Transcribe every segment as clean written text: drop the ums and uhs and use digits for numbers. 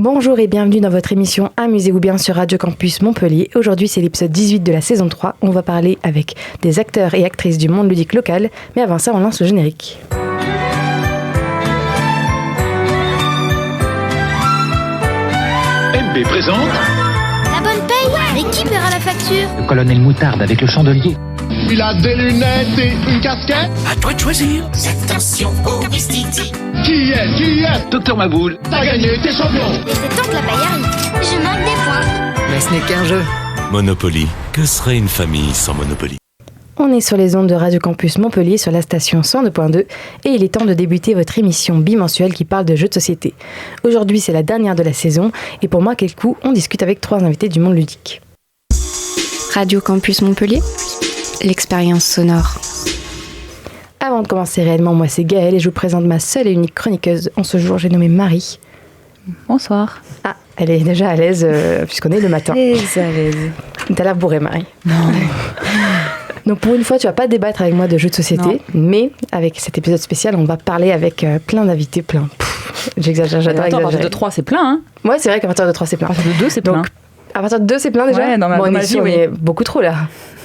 Bonjour et bienvenue dans votre émission Amusez-vous bien sur Radio Campus Montpellier. Aujourd'hui, c'est l'épisode 18 de la saison 3. On va parler avec des acteurs et actrices du monde ludique local. Mais avant ça, on lance le générique. MB présente La bonne paye. Mais qui paiera la facture? Le colonel Moutarde avec le chandelier. Il a des lunettes et une casquette. À toi de choisir. Attention au Ristiti. Qui est Docteur Maboul. T'as gagné, t'es champion. Et c'est temps que la paye arrive. Je manque des points. Mais ce n'est qu'un jeu. Monopoly. Que serait une famille sans Monopoly ? On est sur les ondes de Radio Campus Montpellier sur la station 102.2 et il est temps de débuter votre émission bimensuelle qui parle de jeux de société. Aujourd'hui, c'est la dernière de la saison et pour moi, quel coup, on discute avec 3 invités du monde ludique. Radio Campus Montpellier, l'expérience sonore. Avant de commencer réellement, moi c'est Gaëlle et je vous présente ma seule et unique chroniqueuse. En ce jour, j'ai nommé Marie. Bonsoir. Ah, elle est déjà à l'aise puisqu'on est le matin. Très à l'aise. T'as l'air bourrée, Marie. Non. Donc pour une fois, tu vas pas débattre avec moi de jeux de société, mais avec cet épisode spécial, on va parler avec plein d'invités, plein. J'exagère, j'adore Attends, à partir exagérer. de 3, c'est plein, hein. Ouais, c'est vrai qu'à partir de 3, c'est plein. À partir de 2, c'est plein. Donc, à partir de 2, c'est plein déjà. Ouais, dans ma on vie, oui. est beaucoup trop là.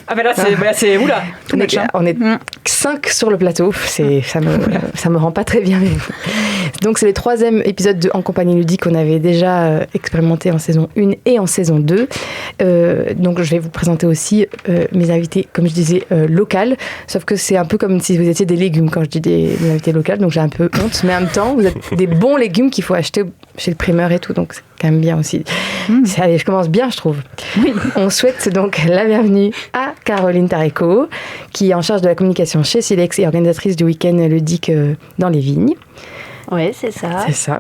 Ah, mais là, c'est oula. Tout match, hein. On est 5 sur le plateau, ça me rend pas très bien. Mais... Donc c'est le 3e épisode de En compagnie ludique qu'on avait déjà expérimenté en saison 1 et en saison 2. Donc je vais vous présenter aussi mes invités, comme je disais, locales. Sauf que c'est un peu comme si vous étiez des légumes quand je dis des invités locales. Donc j'ai un peu honte. Mais en même temps, vous êtes des bons légumes qu'il faut acheter chez le primeur et tout. Donc c'est quand même bien aussi. Allez, je commence bien, je trouve. Oui. On souhaite donc la bienvenue à Caroline Tarico, qui est en charge de la communication chez Silex et organisatrice du week-end ludique dans les vignes. Oui, c'est ça. C'est ça.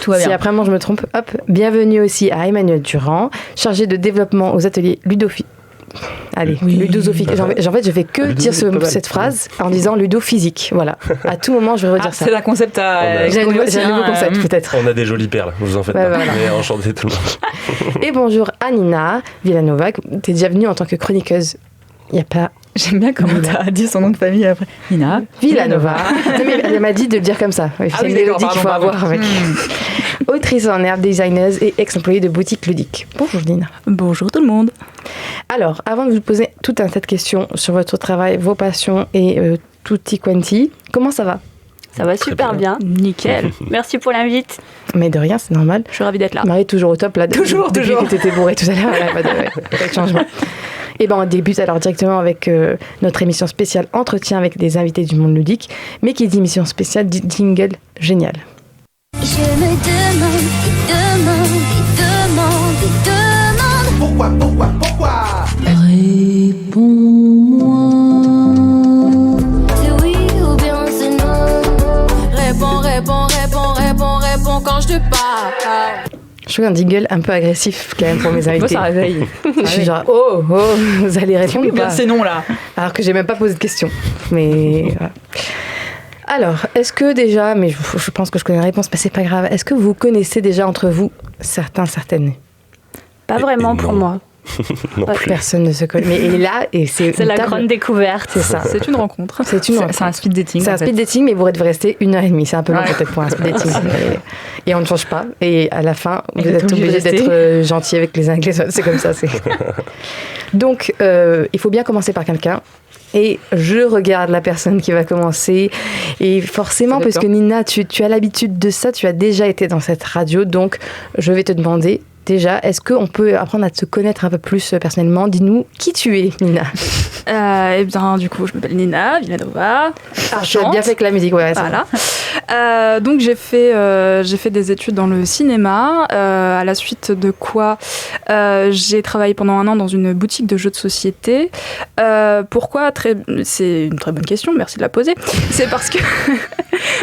Tout va bien. Si après moi je me trompe, hop. Bienvenue aussi à Emmanuel Durand, chargé de développement aux ateliers Ludosophie. Ludosophique. En fait, je fais que dire cette phrase en disant ludophysique. Voilà. À tout moment, je vais redire ça. C'est un concept à... J'ai un nouveau concept, peut-être. On a des jolies perles, vous en faites pas. Voilà. Mais enchanté tout le monde. Et bonjour à Nina Villanova. T'es déjà venue en tant que chroniqueuse. Il n'y a pas... J'aime bien comment t'as dit son nom de famille après. Nina Villanova. Non, mais elle m'a dit de le dire comme ça. C'est une mélodie qu'il faut avoir avec. Autrice en herbe, designer et ex-employée de boutique ludique. Bonjour Nina. Bonjour tout le monde. Alors, avant de vous poser tout un tas de questions sur votre travail, vos passions et tutti quanti, comment ça va? Ça va super bien. Nickel. Merci pour l'invite. Mais de rien, c'est normal. Je suis ravie d'être là. Marie est toujours au top là. Toujours. Depuis que t'étais bourrée tout à l'heure, il n'y a pas de changement. Et ben on débute alors directement avec notre émission spéciale Entretien avec des invités du monde ludique. Mais qui dit émission spéciale dit jingle génial. Je me demande. C'est oui ou bien c'est non. Réponds quand je te parle. Je trouve un jingle un peu agressif quand même pour mes invités. Moi, ça réveille. Je suis genre oh, vous allez répondre Oui, ou bien pas? c'est non, là. Alors que j'ai même pas posé de questions. Mais voilà. Alors, est-ce que déjà, mais je pense que je connais la réponse, mais c'est pas grave. Est-ce que vous connaissez déjà entre vous certaines? Pas vraiment pour moi. Non plus. Personne ne se connaît. Mais et là, et c'est C'est une la table- grande découverte. C'est ça. C'est une rencontre. C'est une rencontre. C'est un speed dating. C'est un en fait. speed dating, mais vous devez rester 1h30. C'est un peu long Ouais. peut-être pour un speed dating. Et on ne change pas. Et à la fin, vous Et êtes t'es obligé obligé de d'être rester. gentil avec les uns avec les autres. C'est comme ça. Donc, il faut bien commencer par quelqu'un. Et je regarde la personne qui va commencer. Et forcément, Ça parce que dépend. Nina, tu as l'habitude de ça, tu as déjà été dans cette radio. Donc, je vais te demander déjà, est-ce qu'on peut apprendre à te connaître un peu plus personnellement? Dis-nous qui tu es, Nina. Eh bien, du coup, je m'appelle Nina Villanova. Tu as bien fait que la musique, ouais. ça. Voilà. Donc j'ai fait des études dans le cinéma, à la suite de quoi j'ai travaillé pendant 1 an dans une boutique de jeux de société. Pourquoi? C'est une très bonne question, merci de la poser. C'est parce que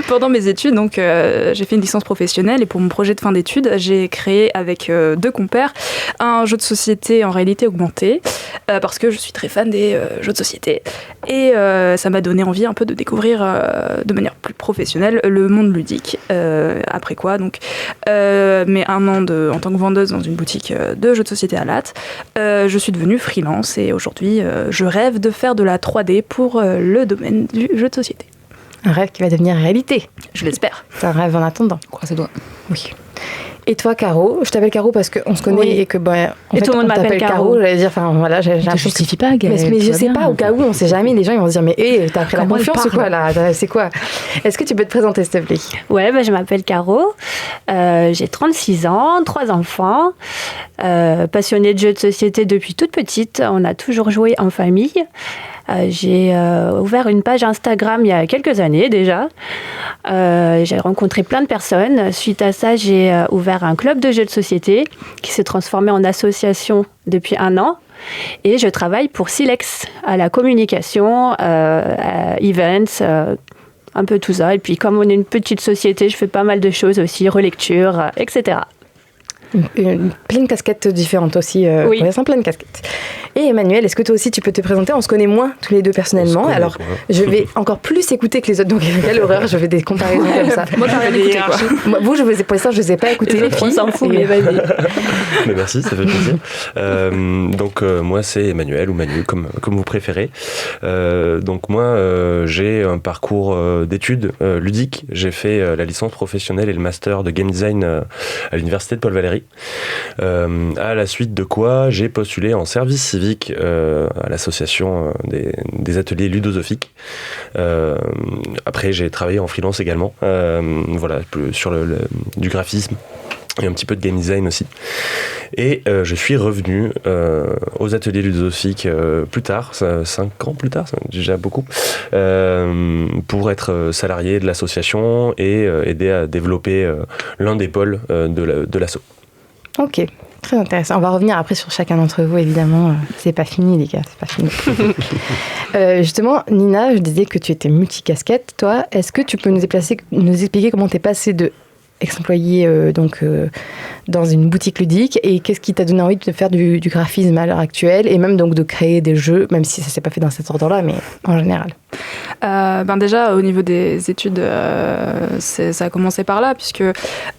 pendant mes études, donc j'ai fait une licence professionnelle et pour mon projet de fin d'études, j'ai créé avec 2 compères un jeu de société en réalité augmentée parce que je suis très fan des jeux de société et ça m'a donné envie un peu de découvrir de manière plus professionnelle le monde ludique. Après quoi, donc, mais 1 an en tant que vendeuse dans une boutique de jeux de société à Latte, je suis devenue freelance et aujourd'hui, je rêve de faire de la 3D pour le domaine du jeu de société. Un rêve qui va devenir réalité. Je l'espère. C'est un rêve en attendant. Croise les doigts. Oui. Et toi, Caro? Je t'appelle Caro parce qu'on se connaît et que et tout le monde m'appelle Caro. J'allais dire, enfin voilà, j'ai Ne te justifie pas, Gaëlle. mais je sais pas, au cas où, on sait jamais. Les gens ils vont se dire, mais t'as pris la Comment elle confiance ou quoi parle là? C'est quoi? Est-ce que tu peux te présenter, s'il te plaît? Ouais, je m'appelle Caro. J'ai 36 ans, 3 enfants. Passionnée de jeux de société depuis toute petite. On a toujours joué en famille. J'ai ouvert une page Instagram il y a quelques années déjà. J'ai rencontré plein de personnes. Suite à ça, j'ai ouvert un club de jeux de société qui s'est transformé en association depuis 1 an. Et je travaille pour Silex à la communication, à events, un peu tout ça. Et puis comme on est une petite société, je fais pas mal de choses aussi, relecture, etc. Plein de casquettes différentes aussi. Oui. Ouais, plein de casquettes. Et Emmanuel, est-ce que toi aussi tu peux te présenter? On se connaît moins tous les deux personnellement. Alors, je vais encore plus écouter que les autres. Donc, quelle horreur, je fais des comparaisons comme ça. Moi, j'ai rien écouté, quoi. Moi, pour l'instant, je ne les ai pas écoutées, les filles. On s'en fout, mais vas-y. Mais merci, ça fait plaisir. Donc moi c'est Emmanuel ou Manu comme vous préférez. Donc moi j'ai un parcours d'études ludiques. J'ai fait la licence professionnelle et le master de game design à l'université de Paul Valéry. À la suite de quoi j'ai postulé en service civique à l'association des ateliers ludosophiques. Après j'ai travaillé en freelance également. Voilà, sur du graphisme. Et un petit peu de game design aussi. Et je suis revenu aux ateliers ludosophiques plus tard, 5 ans plus tard, c'est déjà beaucoup, pour être salarié de l'association et aider à développer l'un des pôles de l'asso. Ok, très intéressant. On va revenir après sur chacun d'entre vous, évidemment. C'est pas fini, les gars, c'est pas fini. Justement, Nina, je disais que tu étais multicasquette. Toi, est-ce que tu peux nous expliquer comment t'es passée de ex-employé dans une boutique ludique et qu'est-ce qui t'a donné envie de faire du graphisme à l'heure actuelle et même donc de créer des jeux, même si ça s'est pas fait dans cet ordre-là, mais en général? Déjà au niveau des études, ça a commencé par là puisque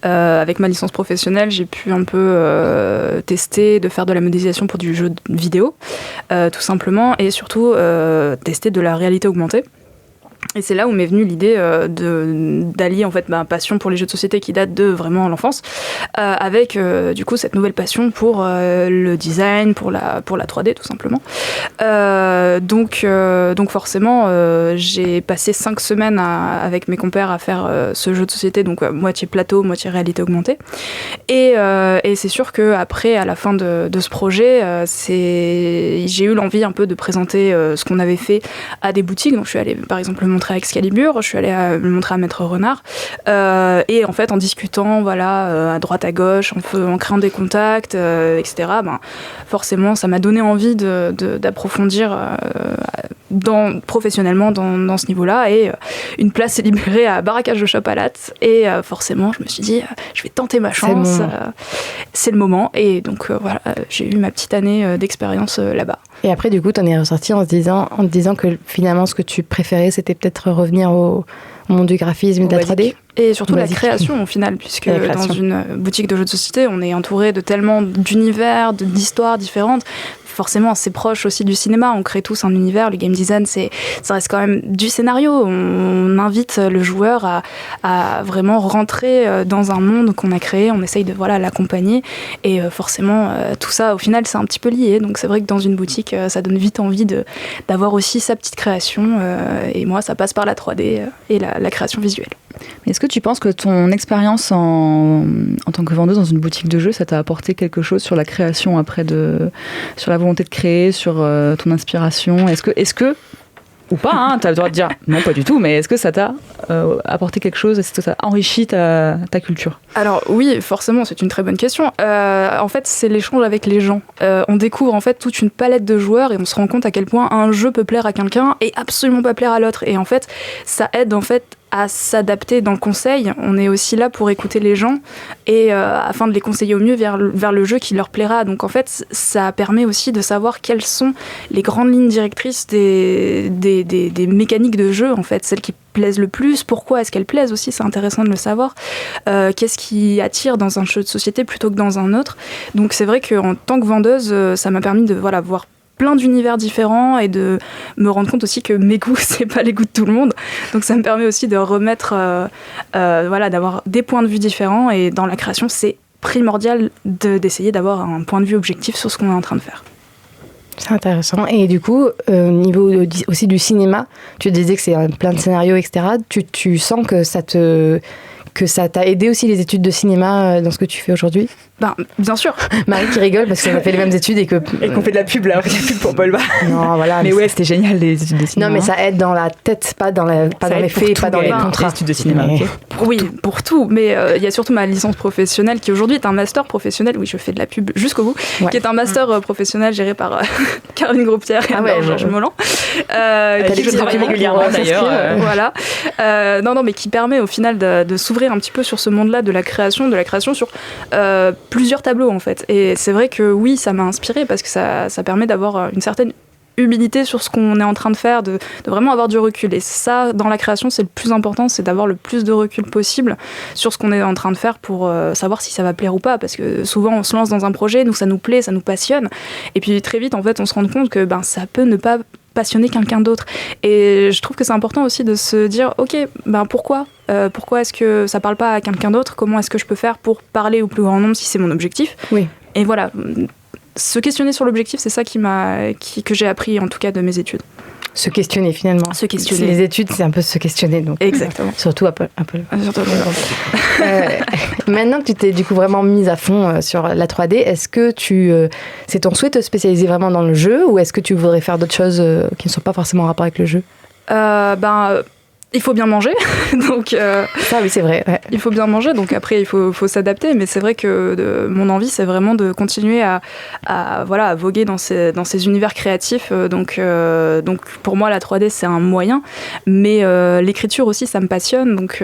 avec ma licence professionnelle j'ai pu un peu tester de faire de la modélisation pour du jeu vidéo tout simplement et surtout tester de la réalité augmentée. Et c'est là où m'est venue l'idée d'allier en fait ma passion pour les jeux de société qui date de vraiment l'enfance avec du coup cette nouvelle passion pour le design, pour la 3D tout simplement. Donc forcément j'ai passé 5 semaines avec mes compères à faire ce jeu de société, donc moitié plateau, moitié réalité augmentée. Et c'est sûr qu'après, à la fin de ce projet, j'ai eu l'envie un peu de présenter ce qu'on avait fait à des boutiques. Donc je suis allée par exemple le montrer à Excalibur, je suis allée le montrer à Maître Renard, et en fait en discutant à droite à gauche, en créant des contacts, etc. Forcément ça m'a donné envie d'approfondir professionnellement dans ce niveau-là, et une place s'est libérée à Barracage de Chapalat, et forcément je me suis dit je vais tenter ma chance, c'est le moment, et donc voilà, j'ai eu ma petite année d'expérience là-bas. Et après, du coup, t'en es ressorti en te disant que finalement, ce que tu préférais, c'était peut-être revenir au monde du graphisme et de la 3D. Et surtout la création, au final, puisque dans une boutique de jeux de société, on est entouré de tellement d'univers, d'histoires différentes. Forcément, c'est proche aussi du cinéma. On crée tous un univers. Le game design, ça reste quand même du scénario. On invite le joueur à vraiment rentrer dans un monde qu'on a créé. On essaye de l'accompagner. Et forcément, tout ça, au final, c'est un petit peu lié. Donc, c'est vrai que dans une boutique, ça donne vite envie d'avoir aussi sa petite création. Et moi, ça passe par la 3D et la création visuelle. Est-ce que tu penses que ton expérience en tant que vendeuse dans une boutique de jeux, ça t'a apporté quelque chose sur la création après, sur la volonté de créer, sur ton inspiration? Est-ce que ou pas, hein, tu as le droit de dire non, pas du tout, mais est-ce que ça t'a apporté quelque chose? Est-ce que ça a enrichi ta culture? Alors oui, forcément, c'est une très bonne question. En fait, c'est l'échange avec les gens. On découvre en fait toute une palette de joueurs et on se rend compte à quel point un jeu peut plaire à quelqu'un et absolument pas plaire à l'autre. Et en fait, ça aide en fait à s'adapter dans le conseil. On est aussi là pour écouter les gens et afin de les conseiller au mieux vers le jeu qui leur plaira. Donc en fait, ça permet aussi de savoir quelles sont les grandes lignes directrices des mécaniques de jeu, en fait, celles qui plaisent le plus. Pourquoi est-ce qu'elles plaisent aussi? C'est intéressant de le savoir. Qu'est-ce qui attire dans un jeu de société plutôt que dans un autre? Donc c'est vrai qu'en tant que vendeuse, ça m'a permis de voir plein d'univers différents et de me rendre compte aussi que mes goûts, c'est pas les goûts de tout le monde. Donc ça me permet aussi de remettre, d'avoir des points de vue différents, et dans la création, c'est primordial d'essayer d'avoir un point de vue objectif sur ce qu'on est en train de faire. C'est intéressant. Et du coup, au niveau aussi du cinéma, tu disais que c'est plein de scénarios, etc. Tu sens que ça t'a aidé aussi les études de cinéma dans ce que tu fais aujourd'hui? Ben, bien sûr. Marie qui rigole parce qu'on a fait les mêmes études et qu'on fait de la pub là, on fait de la pub pour Paul Bas. Non, voilà. Mais ouais, c'était génial les études de cinéma. Non, mais ça aide dans la tête, pas dans les faits, pas dans les contrats. Les études de cinéma. Mais... Okay. Oui, pour tout. Mais il y a surtout ma licence professionnelle qui aujourd'hui est un master professionnel. Oui, je fais de la pub jusqu'au bout. Ouais. Qui est un master professionnel géré par Caroline Groupière et Georges Molland. Je travaille régulièrement d'ailleurs. Voilà. Non, mais qui permet au final de s'ouvrir un petit peu sur ce monde-là de la création sur plusieurs tableaux en fait. Et c'est vrai que oui, ça m'a inspirée parce que ça permet d'avoir une certaine humilité sur ce qu'on est en train de faire, de vraiment avoir du recul. Et ça, dans la création, c'est le plus important, c'est d'avoir le plus de recul possible sur ce qu'on est en train de faire pour savoir si ça va plaire ou pas. Parce que souvent, on se lance dans un projet, nous, ça nous plaît, ça nous passionne. Et puis très vite, en fait, on se rend compte que ça peut ne pas passionner quelqu'un d'autre. Et je trouve que c'est important aussi de se dire, ok, pourquoi est-ce que ça parle pas à quelqu'un d'autre? Comment est-ce que je peux faire pour parler au plus grand nombre si c'est mon objectif? Oui. Et voilà, se questionner sur l'objectif, c'est ça que j'ai appris en tout cas de mes études. Se questionner finalement. Se questionner. Les études, c'est un peu se questionner. Donc, exactement. Surtout un peu. Maintenant que tu t'es du coup vraiment mise à fond sur la 3D, est-ce que c'est ton souhait de te spécialiser vraiment dans le jeu ou est-ce que tu voudrais faire d'autres choses qui ne sont pas forcément en rapport avec le jeu? Il faut bien manger, donc ça oui c'est vrai. Ouais. Il faut bien manger, donc après il faut s'adapter, mais c'est vrai que mon envie c'est vraiment de continuer à voguer dans ces univers créatifs, donc pour moi la 3D c'est un moyen, mais l'écriture aussi ça me passionne, donc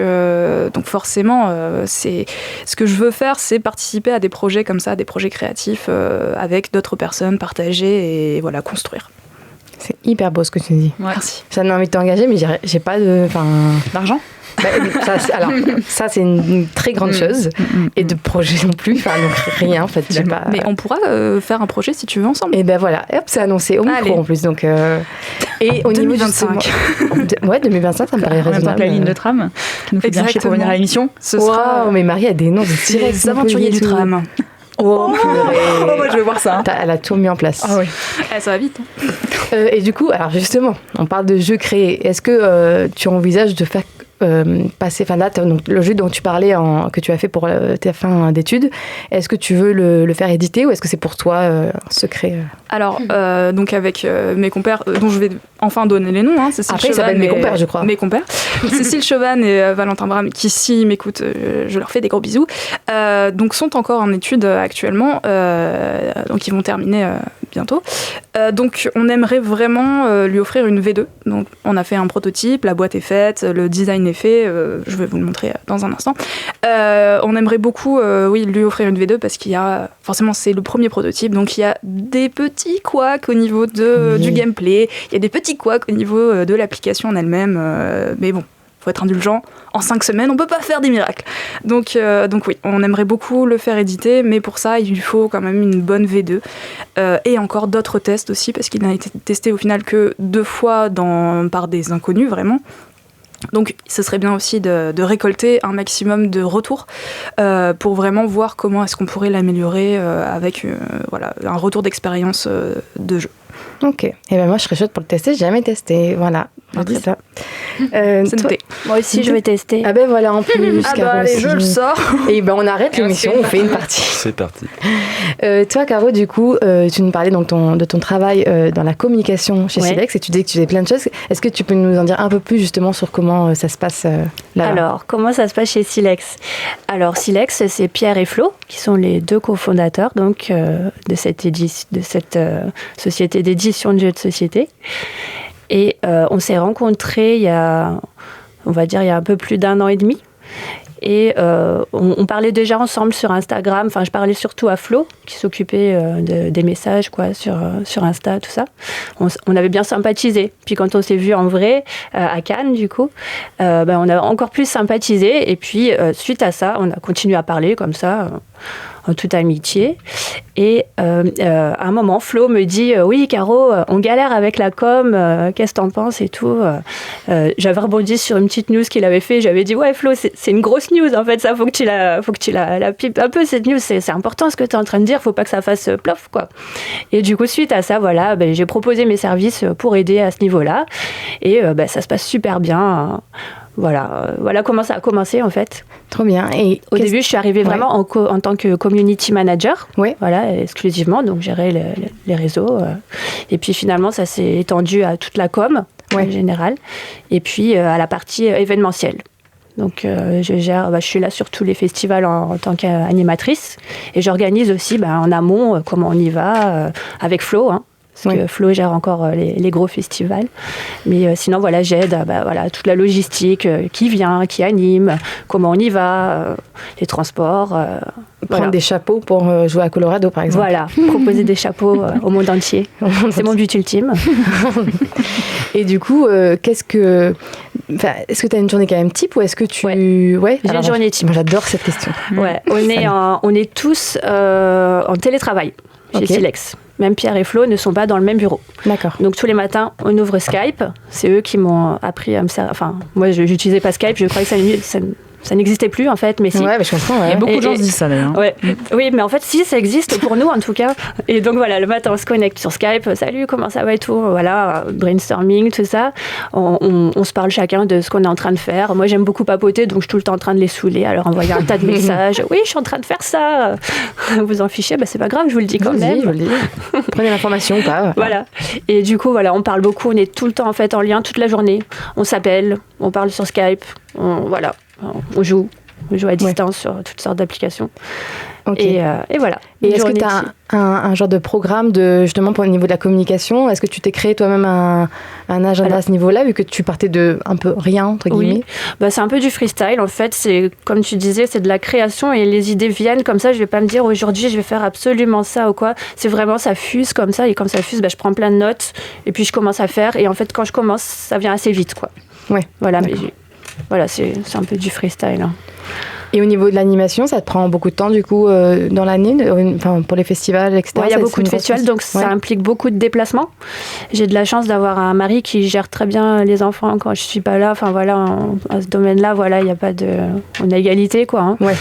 forcément c'est ce que je veux faire, c'est participer à des projets comme ça, des projets créatifs avec d'autres personnes, partager et voilà construire. C'est hyper beau ce que tu dis. Ouais. Merci. Ça m'a envie de t'engager, mais j'ai pas d'argent. Ça c'est une très grande chose et de projet non plus. Donc rien en fait. Pas... Mais on pourra faire un projet si tu veux ensemble. Et ben voilà, hop, c'est annoncé au micro en plus. Donc et au 2025. Ouais, 2025, ça me paraît raisonnable. La ligne de tram qui nous fait bien chier pour venir à l'émission. Ce sera. Mais Marie a des noms de direct. Les aventuriers du tram. Moi je veux voir ça. Elle a tout mis en place. Ah oui. Ça va vite. Et du coup, alors justement, on parle de jeux créés. Est-ce que tu envisages de faire passer, là, donc, le jeu dont tu parlais, que tu as fait pour tes fins d'études, est-ce que tu veux le faire éditer ou est-ce que c'est pour toi secret? Alors, donc avec mes compères, dont je vais enfin donner les noms, Cécile Après, ils s'appellent mes compères, je crois. Mes compères. Cécile Chevanne et Valentin Bram, qui s'ils m'écoutent, je leur fais des gros bisous, donc sont encore en études actuellement, donc ils vont terminer bientôt. Donc on aimerait vraiment lui offrir une V2. Donc on a fait un prototype, la boîte est faite, le design est fait, je vais vous le montrer dans un instant. On aimerait beaucoup lui offrir une V2 parce qu'il y a, forcément c'est le premier prototype, donc il y a des petits couacs au niveau du gameplay, il y a des petits couacs au niveau de l'application en elle-même, mais bon, faut être indulgent, en 5 semaines on peut pas faire des miracles. Donc oui, on aimerait beaucoup le faire éditer, mais pour ça il faut quand même une bonne V2 et encore d'autres tests aussi, parce qu'il n'a été testé au final que 2 fois par des inconnus vraiment. Donc ce serait bien aussi de récolter un maximum de retours pour vraiment voir comment est-ce qu'on pourrait l'améliorer avec un retour d'expérience de jeu. Ok, et ben moi je serais chaude pour le tester, j'ai jamais testé, voilà, je dis ça. C'est noté. Moi aussi je vais tester. Ah ben voilà, en plus. Allez, je le sors. Et ben on arrête l'émission, on fait une partie. C'est parti. Toi Caro, du coup, tu nous parlais donc de ton travail dans la communication chez Silex et tu disais que tu faisais plein de choses. Est-ce que tu peux nous en dire un peu plus justement sur comment ça se passe là-bas? Alors, comment ça se passe chez Silex? Alors Silex, c'est Pierre et Flo qui sont les 2 cofondateurs donc de cette société d'édition de jeux de société. Et on s'est rencontrés il y a un peu plus d'1 an et demi. Et on parlait déjà ensemble sur Instagram. Enfin, je parlais surtout à Flo, qui s'occupait des messages sur Insta, tout ça. On avait bien sympathisé. Puis quand on s'est vu en vrai, à Cannes, du coup, on a encore plus sympathisé. Et puis, suite à ça, on a continué à parler comme ça, en toute amitié. Et à un moment, Flo me dit oui, Caro, on galère avec la com, qu'est-ce que t'en penses et tout. J'avais rebondi sur une petite news qu'il avait fait. J'avais dit ouais, Flo, c'est une grosse news en fait, ça faut que tu la pipes un peu cette news. C'est important ce que t'es en train de dire, faut pas que ça fasse plof quoi. Et du coup, suite à ça, voilà, j'ai proposé mes services pour aider à ce niveau-là. Et ça se passe super bien. Voilà comment ça a commencé en fait. Trop bien. Et au début, je suis arrivée vraiment en tant que community manager, voilà, exclusivement, donc gérer les réseaux. Et puis finalement, ça s'est étendu à toute la com en général, et puis à la partie événementielle. Donc je suis là sur tous les festivals en tant qu'animatrice, et j'organise aussi en amont comment on y va avec Flo. Parce que Flo gère encore les gros festivals. Mais sinon, voilà, j'aide toute la logistique, qui vient, qui anime, comment on y va, les transports. Prendre des chapeaux pour jouer à Colorado, par exemple. Voilà, proposer des chapeaux au monde entier. C'est mon but ultime. Et du coup, est-ce que tu as une journée quand même type ou est-ce que tu... Ouais, j'ai une journée type. Moi, j'adore cette question. Ouais, on est tous en télétravail chez Silex. Même Pierre et Flo ne sont pas dans le même bureau. D'accord. Donc tous les matins, on ouvre Skype. C'est eux qui m'ont appris à me servir. Enfin, moi, je n'utilisais pas Skype. Je croyais que ça n'existait plus, en fait. Mais si. Ouais, mais je comprends. Ouais. Il y a beaucoup de gens qui disent ça, d'ailleurs. Ouais. Oui, mais en fait, si, ça existe pour nous, en tout cas. Et donc, voilà, le matin, on se connecte sur Skype. Salut, comment ça va et tout. Voilà, brainstorming, tout ça. On se parle chacun de ce qu'on est en train de faire. Moi, j'aime beaucoup papoter, donc je suis tout le temps en train de les saouler, à leur envoyer un tas de messages. Oui, je suis en train de faire ça. Vous en fichez, c'est pas grave, je vous le dis quand même. Je vous le dis. Prenez l'information ou pas. Voilà. Et du coup, voilà, on parle beaucoup. On est tout le temps, en fait, en lien toute la journée. On s'appelle, on parle sur Skype. On joue à distance sur toutes sortes d'applications. Okay. Et voilà. Et est-ce que tu as un genre de programme justement pour le niveau de la communication? Est-ce que tu t'es créé toi-même un agenda à ce niveau-là, vu que tu partais de un peu rien, entre guillemets? Oui, c'est un peu du freestyle en fait. C'est, comme tu disais, c'est de la création et les idées viennent comme ça. Je vais pas me dire aujourd'hui je vais faire absolument ça ou quoi. C'est vraiment, ça fuse comme ça, et comme ça fuse, je prends plein de notes et puis je commence à faire. Et en fait, quand je commence, ça vient assez vite, quoi. Ouais. Voilà, mais voilà, c'est un peu du freestyle. Hein. Et au niveau de l'animation, ça te prend beaucoup de temps du coup dans l'année, pour les festivals, etc. Il y a beaucoup de festivals, donc ça implique beaucoup de déplacements. J'ai de la chance d'avoir un mari qui gère très bien les enfants quand je suis pas là. Enfin voilà, à ce domaine-là, voilà, il y a pas de, on a égalité quoi. Hein. Ouais.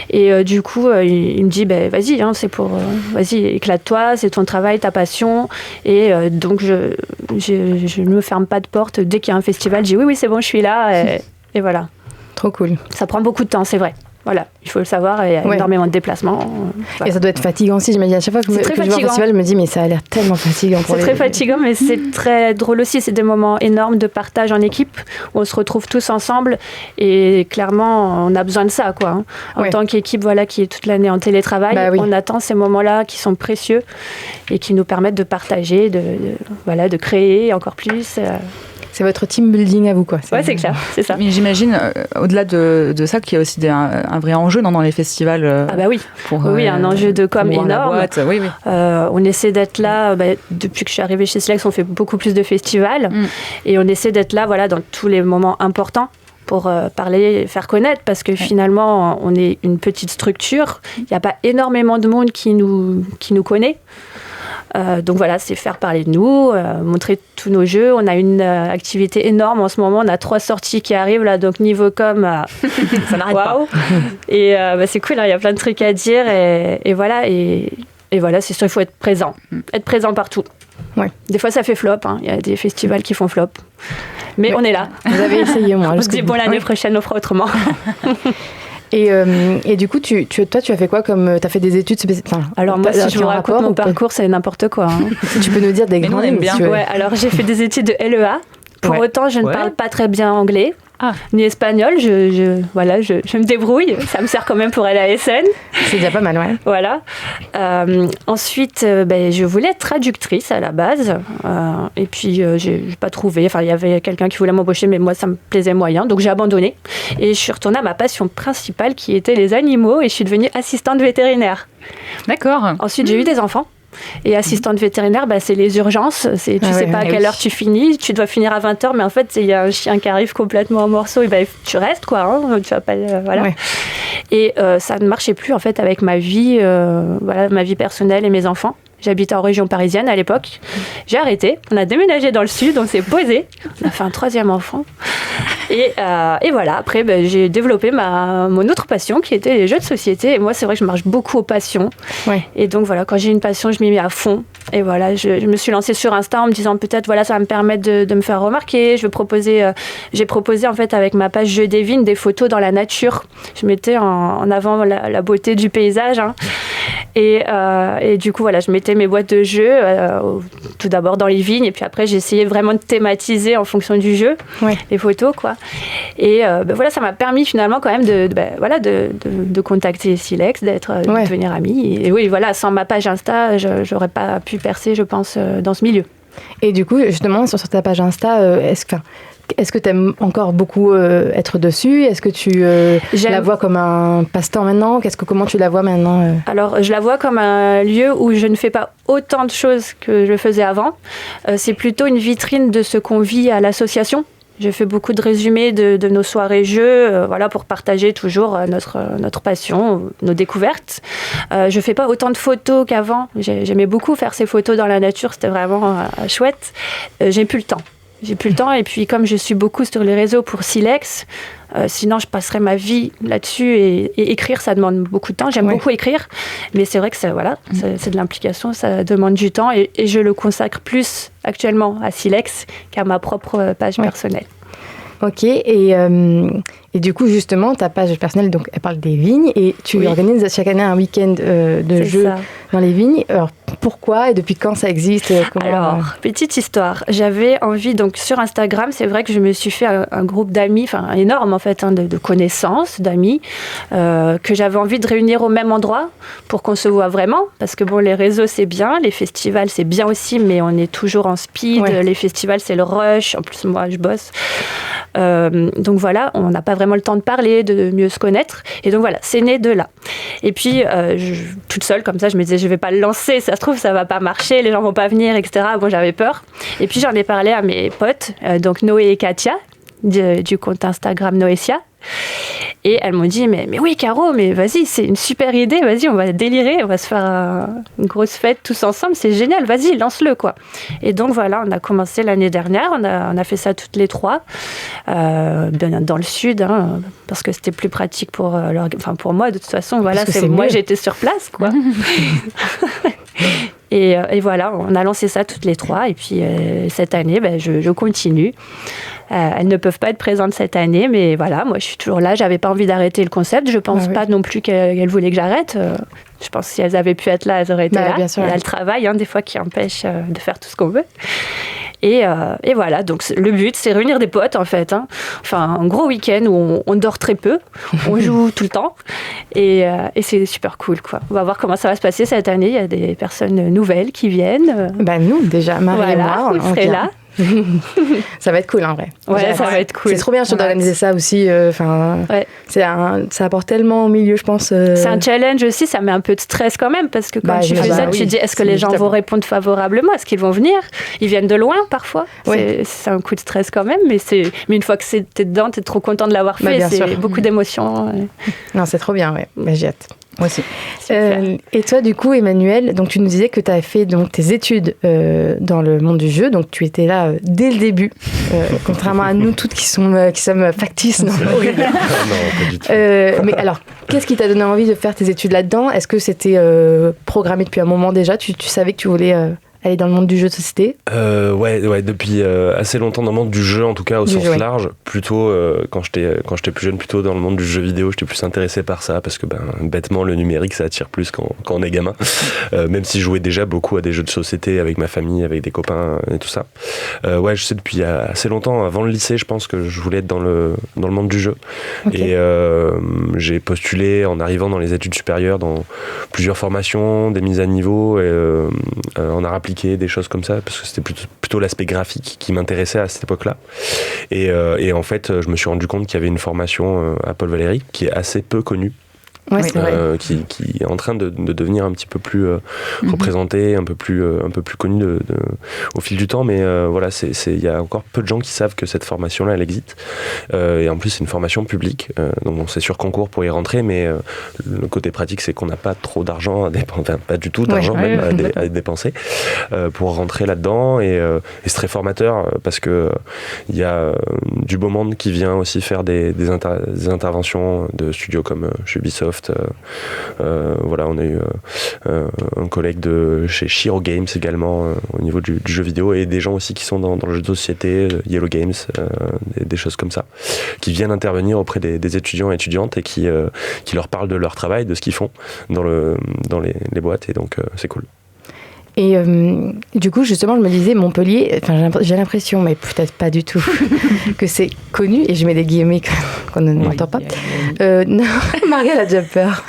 Et du coup, il me dit, vas-y, hein, c'est pour, vas-y, éclate-toi, c'est ton travail, ta passion. Et donc je ne me ferme pas de porte dès qu'il y a un festival. Je dis oui, c'est bon, je suis là. Et voilà. Trop cool. Ça prend beaucoup de temps, c'est vrai. Voilà, il faut le savoir, il y a énormément de déplacements. Voilà. Et ça doit être fatigant aussi, je me dis à chaque fois que je vais au festival, je me dis mais ça a l'air tellement fatigant. C'est très fatigant, mais c'est très drôle aussi. C'est des moments énormes de partage en équipe où on se retrouve tous ensemble et clairement on a besoin de ça, quoi. Hein. En tant qu'équipe, voilà, qui est toute l'année en télétravail, on attend ces moments-là qui sont précieux et qui nous permettent de partager, de créer encore plus. C'est votre team building à vous, quoi. C'est clair, c'est ça. Mais j'imagine, au-delà de ça, qu'il y a aussi un vrai enjeu dans les festivals. Ah bah oui, un enjeu de com énorme. Oui. On essaie d'être là, depuis que je suis arrivée chez Silex, on fait beaucoup plus de festivals. Et on essaie d'être là, voilà, dans tous les moments importants pour parler, faire connaître, parce que finalement, on est une petite structure. Il n'y a pas énormément de monde qui nous connaît. Donc voilà, c'est faire parler de nous, montrer tous nos jeux. On a une activité énorme en ce moment. On a 3 sorties qui arrivent là, donc niveau com, ça n'arrête pas. Et c'est cool, hein, il y a plein de trucs à dire et voilà. Et voilà, c'est sûr, il faut être présent. Être présent partout. Ouais. Des fois, ça fait flop. Hein. Il y a des festivals qui font flop. Mais on est là. Vous avez essayé, moi. On se dit, l'année prochaine, on fera autrement. Et du coup, toi, tu as fait quoi comme... Tu as fait des études Alors moi, si je vous raconte mon parcours, c'est n'importe quoi. Hein. Tu peux nous dire des grands noms, si ouais, alors j'ai fait des études de LEA. Pour autant, je ne parle pas très bien anglais. Ni espagnol, je me débrouille. Ça me sert quand même pour aller à SN. C'est déjà pas mal, ouais. Voilà. Ensuite, je voulais être traductrice à la base. Et puis, j'ai pas trouvé. Enfin, il y avait quelqu'un qui voulait m'embaucher, mais moi, ça me plaisait moyen. Donc, j'ai abandonné. Et je suis retournée à ma passion principale, qui était les animaux. Et je suis devenue assistante vétérinaire. D'accord. Ensuite, j'ai eu des enfants. Et assistante vétérinaire, c'est les urgences. Tu sais pas à quelle heure tu finis. Tu dois finir à 20h, mais en fait, il y a un chien qui arrive complètement en morceaux. Et tu restes, quoi. Hein, tu vas pas, voilà. Ouais. Et ça ne marchait plus en fait avec ma vie, ma vie personnelle et mes enfants. J'habitais en région parisienne à l'époque. J'ai arrêté. On a déménagé dans le sud, on s'est posé. On a fait un 3e enfant. Et voilà, après, j'ai développé mon autre passion qui était les jeux de société. Et moi, c'est vrai que je marche beaucoup aux passions. Ouais. Et donc, voilà, quand j'ai une passion, je m'y mets à fond. Et voilà, je me suis lancée sur Insta en me disant peut-être, voilà, ça va me permettre de me faire remarquer. J'ai proposé, en fait, avec ma page Jeux des vignes, des photos dans la nature. Je mettais en avant la beauté du paysage. Hein. Et du coup, voilà, je mettais mes boîtes de jeux, tout d'abord dans les vignes. Et puis après, j'ai essayé vraiment de thématiser en fonction du jeu, les photos, quoi. Et voilà, ça m'a permis finalement quand même de contacter Silex, de devenir amie. Et oui, voilà, sans ma page Insta, j'aurais pas pu percer, je pense, dans ce milieu. Et du coup, justement, sur ta page Insta, est-ce que tu aimes encore beaucoup être dessus ? Est-ce que tu la vois comme un passe-temps maintenant ? Comment tu la vois maintenant Alors, je la vois comme un lieu où je ne fais pas autant de choses que je faisais avant. C'est plutôt une vitrine de ce qu'on vit à l'association. J'ai fait beaucoup de résumés de nos soirées jeux, pour partager toujours notre passion, nos découvertes. Je fais pas autant de photos qu'avant. J'aimais beaucoup faire ces photos dans la nature, c'était vraiment chouette. J'ai plus le temps. Et puis, comme je suis beaucoup sur les réseaux pour Silex, sinon je passerais ma vie là-dessus. Et écrire, ça demande beaucoup de temps. J'aime beaucoup écrire, mais c'est vrai que c'est de l'implication, ça demande du temps. Et je le consacre plus actuellement à Silex qu'à ma propre page personnelle. Ok, et du coup, justement, ta page personnelle, donc, elle parle des vignes, et tu organises chaque année un week-end de jeux dans les vignes. Alors, pourquoi et depuis quand ça existe ? Alors, petite histoire. J'avais envie, donc sur Instagram, c'est vrai que je me suis fait un groupe d'amis, énorme en fait, de connaissances, d'amis, que j'avais envie de réunir au même endroit pour qu'on se voit vraiment. Parce que bon, les réseaux, c'est bien, les festivals, c'est bien aussi, mais on est toujours en speed. Ouais. Les festivals, c'est le rush. En plus, moi, je bosse. Donc voilà, on n'a pas vraiment le temps de parler, de mieux se connaître. Et donc voilà, c'est né de là. Et puis, toute seule, comme ça, je me disais, je ne vais pas le lancer, ça se trouve, ça ne va pas marcher, les gens ne vont pas venir, etc. Bon, j'avais peur. Et puis, j'en ai parlé à mes potes, donc Noé et Katia, du compte Instagram Noétia. Et elles m'ont dit, mais oui, Caro, mais vas-y, c'est une super idée, vas-y, on va délirer, on va se faire une grosse fête tous ensemble, c'est génial, vas-y, lance-le, quoi. Et donc voilà, on a commencé l'année dernière, on a fait ça toutes les trois, dans le sud, hein, parce que c'était plus pratique pour moi, de toute façon, voilà, moi j'étais sur place, quoi. Et voilà, on a lancé ça toutes les trois. Et puis cette année, je continue. Elles ne peuvent pas être présentes cette année, mais voilà, moi je suis toujours là. J'avais pas envie d'arrêter le concept. Je pense pas non plus qu'elles voulaient que j'arrête. Je pense que si elles avaient pu être là, elles auraient été là. Bien sûr, il y a le travail, des fois, qui empêche de faire tout ce qu'on veut. Et voilà, donc le but, c'est réunir des potes, en fait. Hein. Enfin, un gros week-end où on dort très peu, on joue tout le temps, et c'est super cool, quoi. On va voir comment ça va se passer cette année. Il y a des personnes nouvelles qui viennent. Nous, déjà, Marie et moi, on serait là. Ça va être cool en vrai. Ouais, ça va être cool. C'est trop bien d'organiser ça aussi. Ça apporte tellement au milieu, je pense. C'est un challenge aussi, ça met un peu de stress quand même, parce que quand tu fais ça, tu te dis, est-ce que les gens vont répondre favorablement ? Est-ce qu'ils vont venir ? Ils viennent de loin parfois. C'est un coup de stress quand même, mais une fois que t'es dedans, t'es trop content de l'avoir fait. C'est beaucoup d'émotions. Non, c'est trop bien, ouais. J'ai hâte. Moi aussi. Et toi, du coup, Emmanuel, donc tu nous disais que tu avais fait donc, tes études dans le monde du jeu, donc tu étais là dès le début, contrairement à nous toutes qui sommes factices. Non, non, pas du tout. Mais alors, qu'est-ce qui t'a donné envie de faire tes études là-dedans ? Est-ce que c'était programmé depuis un moment déjà ? Tu savais que tu voulais aller dans le monde du jeu de société ? Ouais, depuis assez longtemps dans le monde du jeu, en tout cas au sens large. Plutôt quand j'étais plus jeune, plutôt dans le monde du jeu vidéo, j'étais plus intéressé par ça parce que bêtement le numérique ça attire plus quand on est gamin. Même si je jouais déjà beaucoup à des jeux de société avec ma famille, avec des copains et tout ça. Je sais depuis assez longtemps, avant le lycée, je pense que je voulais être dans le monde du jeu. Okay. Et j'ai postulé en arrivant dans les études supérieures dans plusieurs formations, des mises à niveau et on a appliqué des choses comme ça parce que c'était plutôt l'aspect graphique qui m'intéressait à cette époque-là et en fait je me suis rendu compte qu'il y avait une formation à Paul Valéry qui est assez peu connue Ouais, c'est vrai. qui est en train de devenir un petit peu plus représenté, un peu plus connu au fil du temps, mais voilà, il y a encore peu de gens qui savent que cette formation-là, elle existe. Et en plus, c'est une formation publique, donc bon, c'est sur concours pour y rentrer, mais le côté pratique, c'est qu'on n'a pas trop d'argent à dépenser, enfin, pas du tout d'argent à dépenser pour rentrer là-dedans, et c'est très formateur parce que il y a du beau monde qui vient aussi faire des interventions de studios comme chez Ubisoft. Voilà, on a eu un collègue de chez Shiro Games également au niveau du jeu vidéo, et des gens aussi qui sont dans le jeu de société, Yellow Games, des choses comme ça, qui viennent intervenir auprès des étudiants et étudiantes et qui leur parlent de leur travail, de ce qu'ils font dans les boîtes, et donc c'est cool. Et du coup, justement, je me disais, Montpellier, j'ai l'impression, mais peut-être pas du tout, que c'est connu, et je mets des guillemets qu'on n'entend pas. Non, Marielle a déjà peur.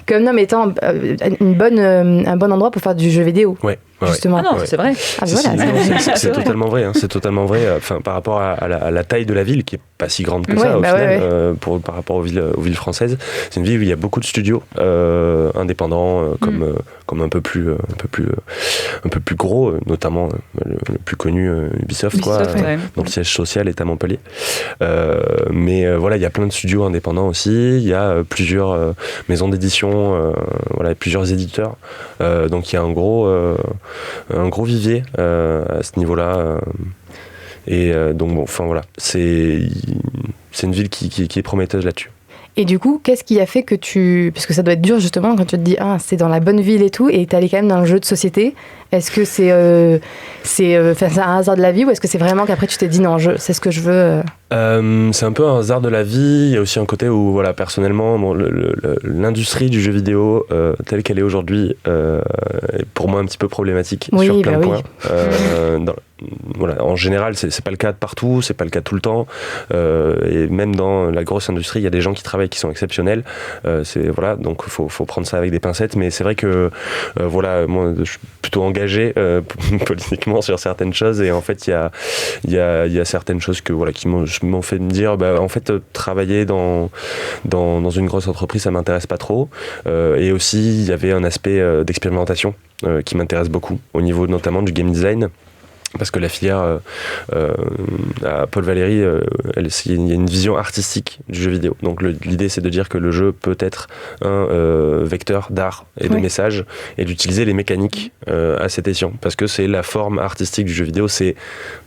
Comme non, mais étant un bon endroit pour faire du jeu vidéo. Ouais. Justement. Ah non, c'est vrai. C'est totalement vrai. C'est totalement vrai. Enfin, par rapport à la taille de la ville, qui est pas si grande que ça au final, par rapport aux villes françaises, c'est une ville où il y a beaucoup de studios indépendants, comme un peu plus gros, notamment le plus connu Ubisoft, quoi. Donc le siège social est à Montpellier. Mais voilà, il y a plein de studios indépendants aussi. Il y a plusieurs maisons d'édition, voilà, plusieurs éditeurs. Donc il y a un gros vivier à ce niveau-là. Et donc bon, enfin voilà, c'est une ville qui est prometteuse là-dessus. Et du coup, qu'est-ce qui a fait que parce que ça doit être dur justement quand tu te dis c'est dans la bonne ville et tout, et t'es allé quand même dans le jeu de société. Est-ce que c'est un hasard de la vie, ou est-ce que c'est vraiment qu'après tu t'es dit non, c'est ce que je veux C'est un peu un hasard de la vie. Il y a aussi un côté où, voilà, personnellement, l'industrie du jeu vidéo telle qu'elle est aujourd'hui est pour moi un petit peu problématique sur plein de points. Voilà, en général, c'est pas le cas de partout, c'est pas le cas tout le temps. Et même dans la grosse industrie, il y a des gens qui travaillent qui sont exceptionnels. Voilà, donc faut prendre ça avec des pincettes. Mais c'est vrai que voilà, moi, je suis plutôt engagé politiquement sur certaines choses, et en fait, il y a certaines choses qui m'ont fait me dire, en fait, travailler dans une grosse entreprise, ça m'intéresse pas trop. Et aussi, il y avait un aspect d'expérimentation qui m'intéresse beaucoup, au niveau notamment du game design. Parce que la filière à Paul Valéry, il y a une vision artistique du jeu vidéo. Donc l'idée, c'est de dire que le jeu peut être un vecteur d'art et de message, et d'utiliser les mécaniques à cet escient. Parce que c'est la forme artistique du jeu vidéo. C'est,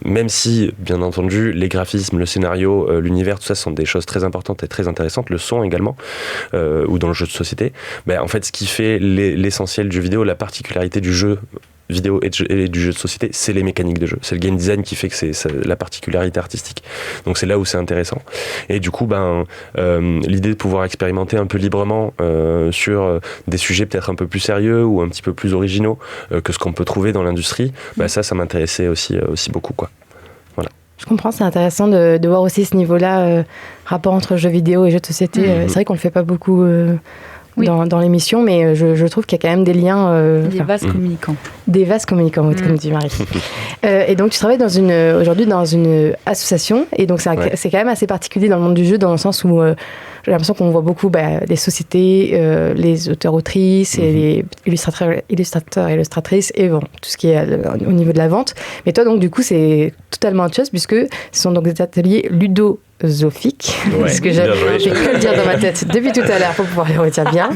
même si, bien entendu, les graphismes, le scénario, l'univers, tout ça sont des choses très importantes et très intéressantes, le son également, ou dans le jeu de société, en fait, ce qui fait l'essentiel du jeu vidéo, la particularité du jeu vidéo et du jeu de société, c'est les mécaniques de jeu. C'est le game design qui fait que c'est la particularité artistique. Donc c'est là où c'est intéressant. Et du coup, l'idée de pouvoir expérimenter un peu librement sur des sujets peut-être un peu plus sérieux ou un petit peu plus originaux que ce qu'on peut trouver dans l'industrie, ça m'intéressait aussi beaucoup, quoi. Voilà. Je comprends, c'est intéressant de voir aussi ce niveau-là, rapport entre jeux vidéo et jeux de société. C'est vrai qu'on le fait pas beaucoup dans l'émission, mais je trouve qu'il y a quand même des liens... des vases communicants. Des vases communicants, comme dit Marie. Et donc tu travailles aujourd'hui dans une association, et donc c'est quand même assez particulier dans le monde du jeu, dans le sens où j'ai l'impression qu'on voit beaucoup les sociétés, les auteurs-autrices, et les illustrateurs et illustratrices, et bon, tout ce qui est au niveau de la vente. Mais toi, donc, du coup, c'est totalement autre chose, puisque ce sont donc des ateliers ludosophiques, parce que j'ai que le dire dans ma tête depuis tout à l'heure pour pouvoir les retenir bien.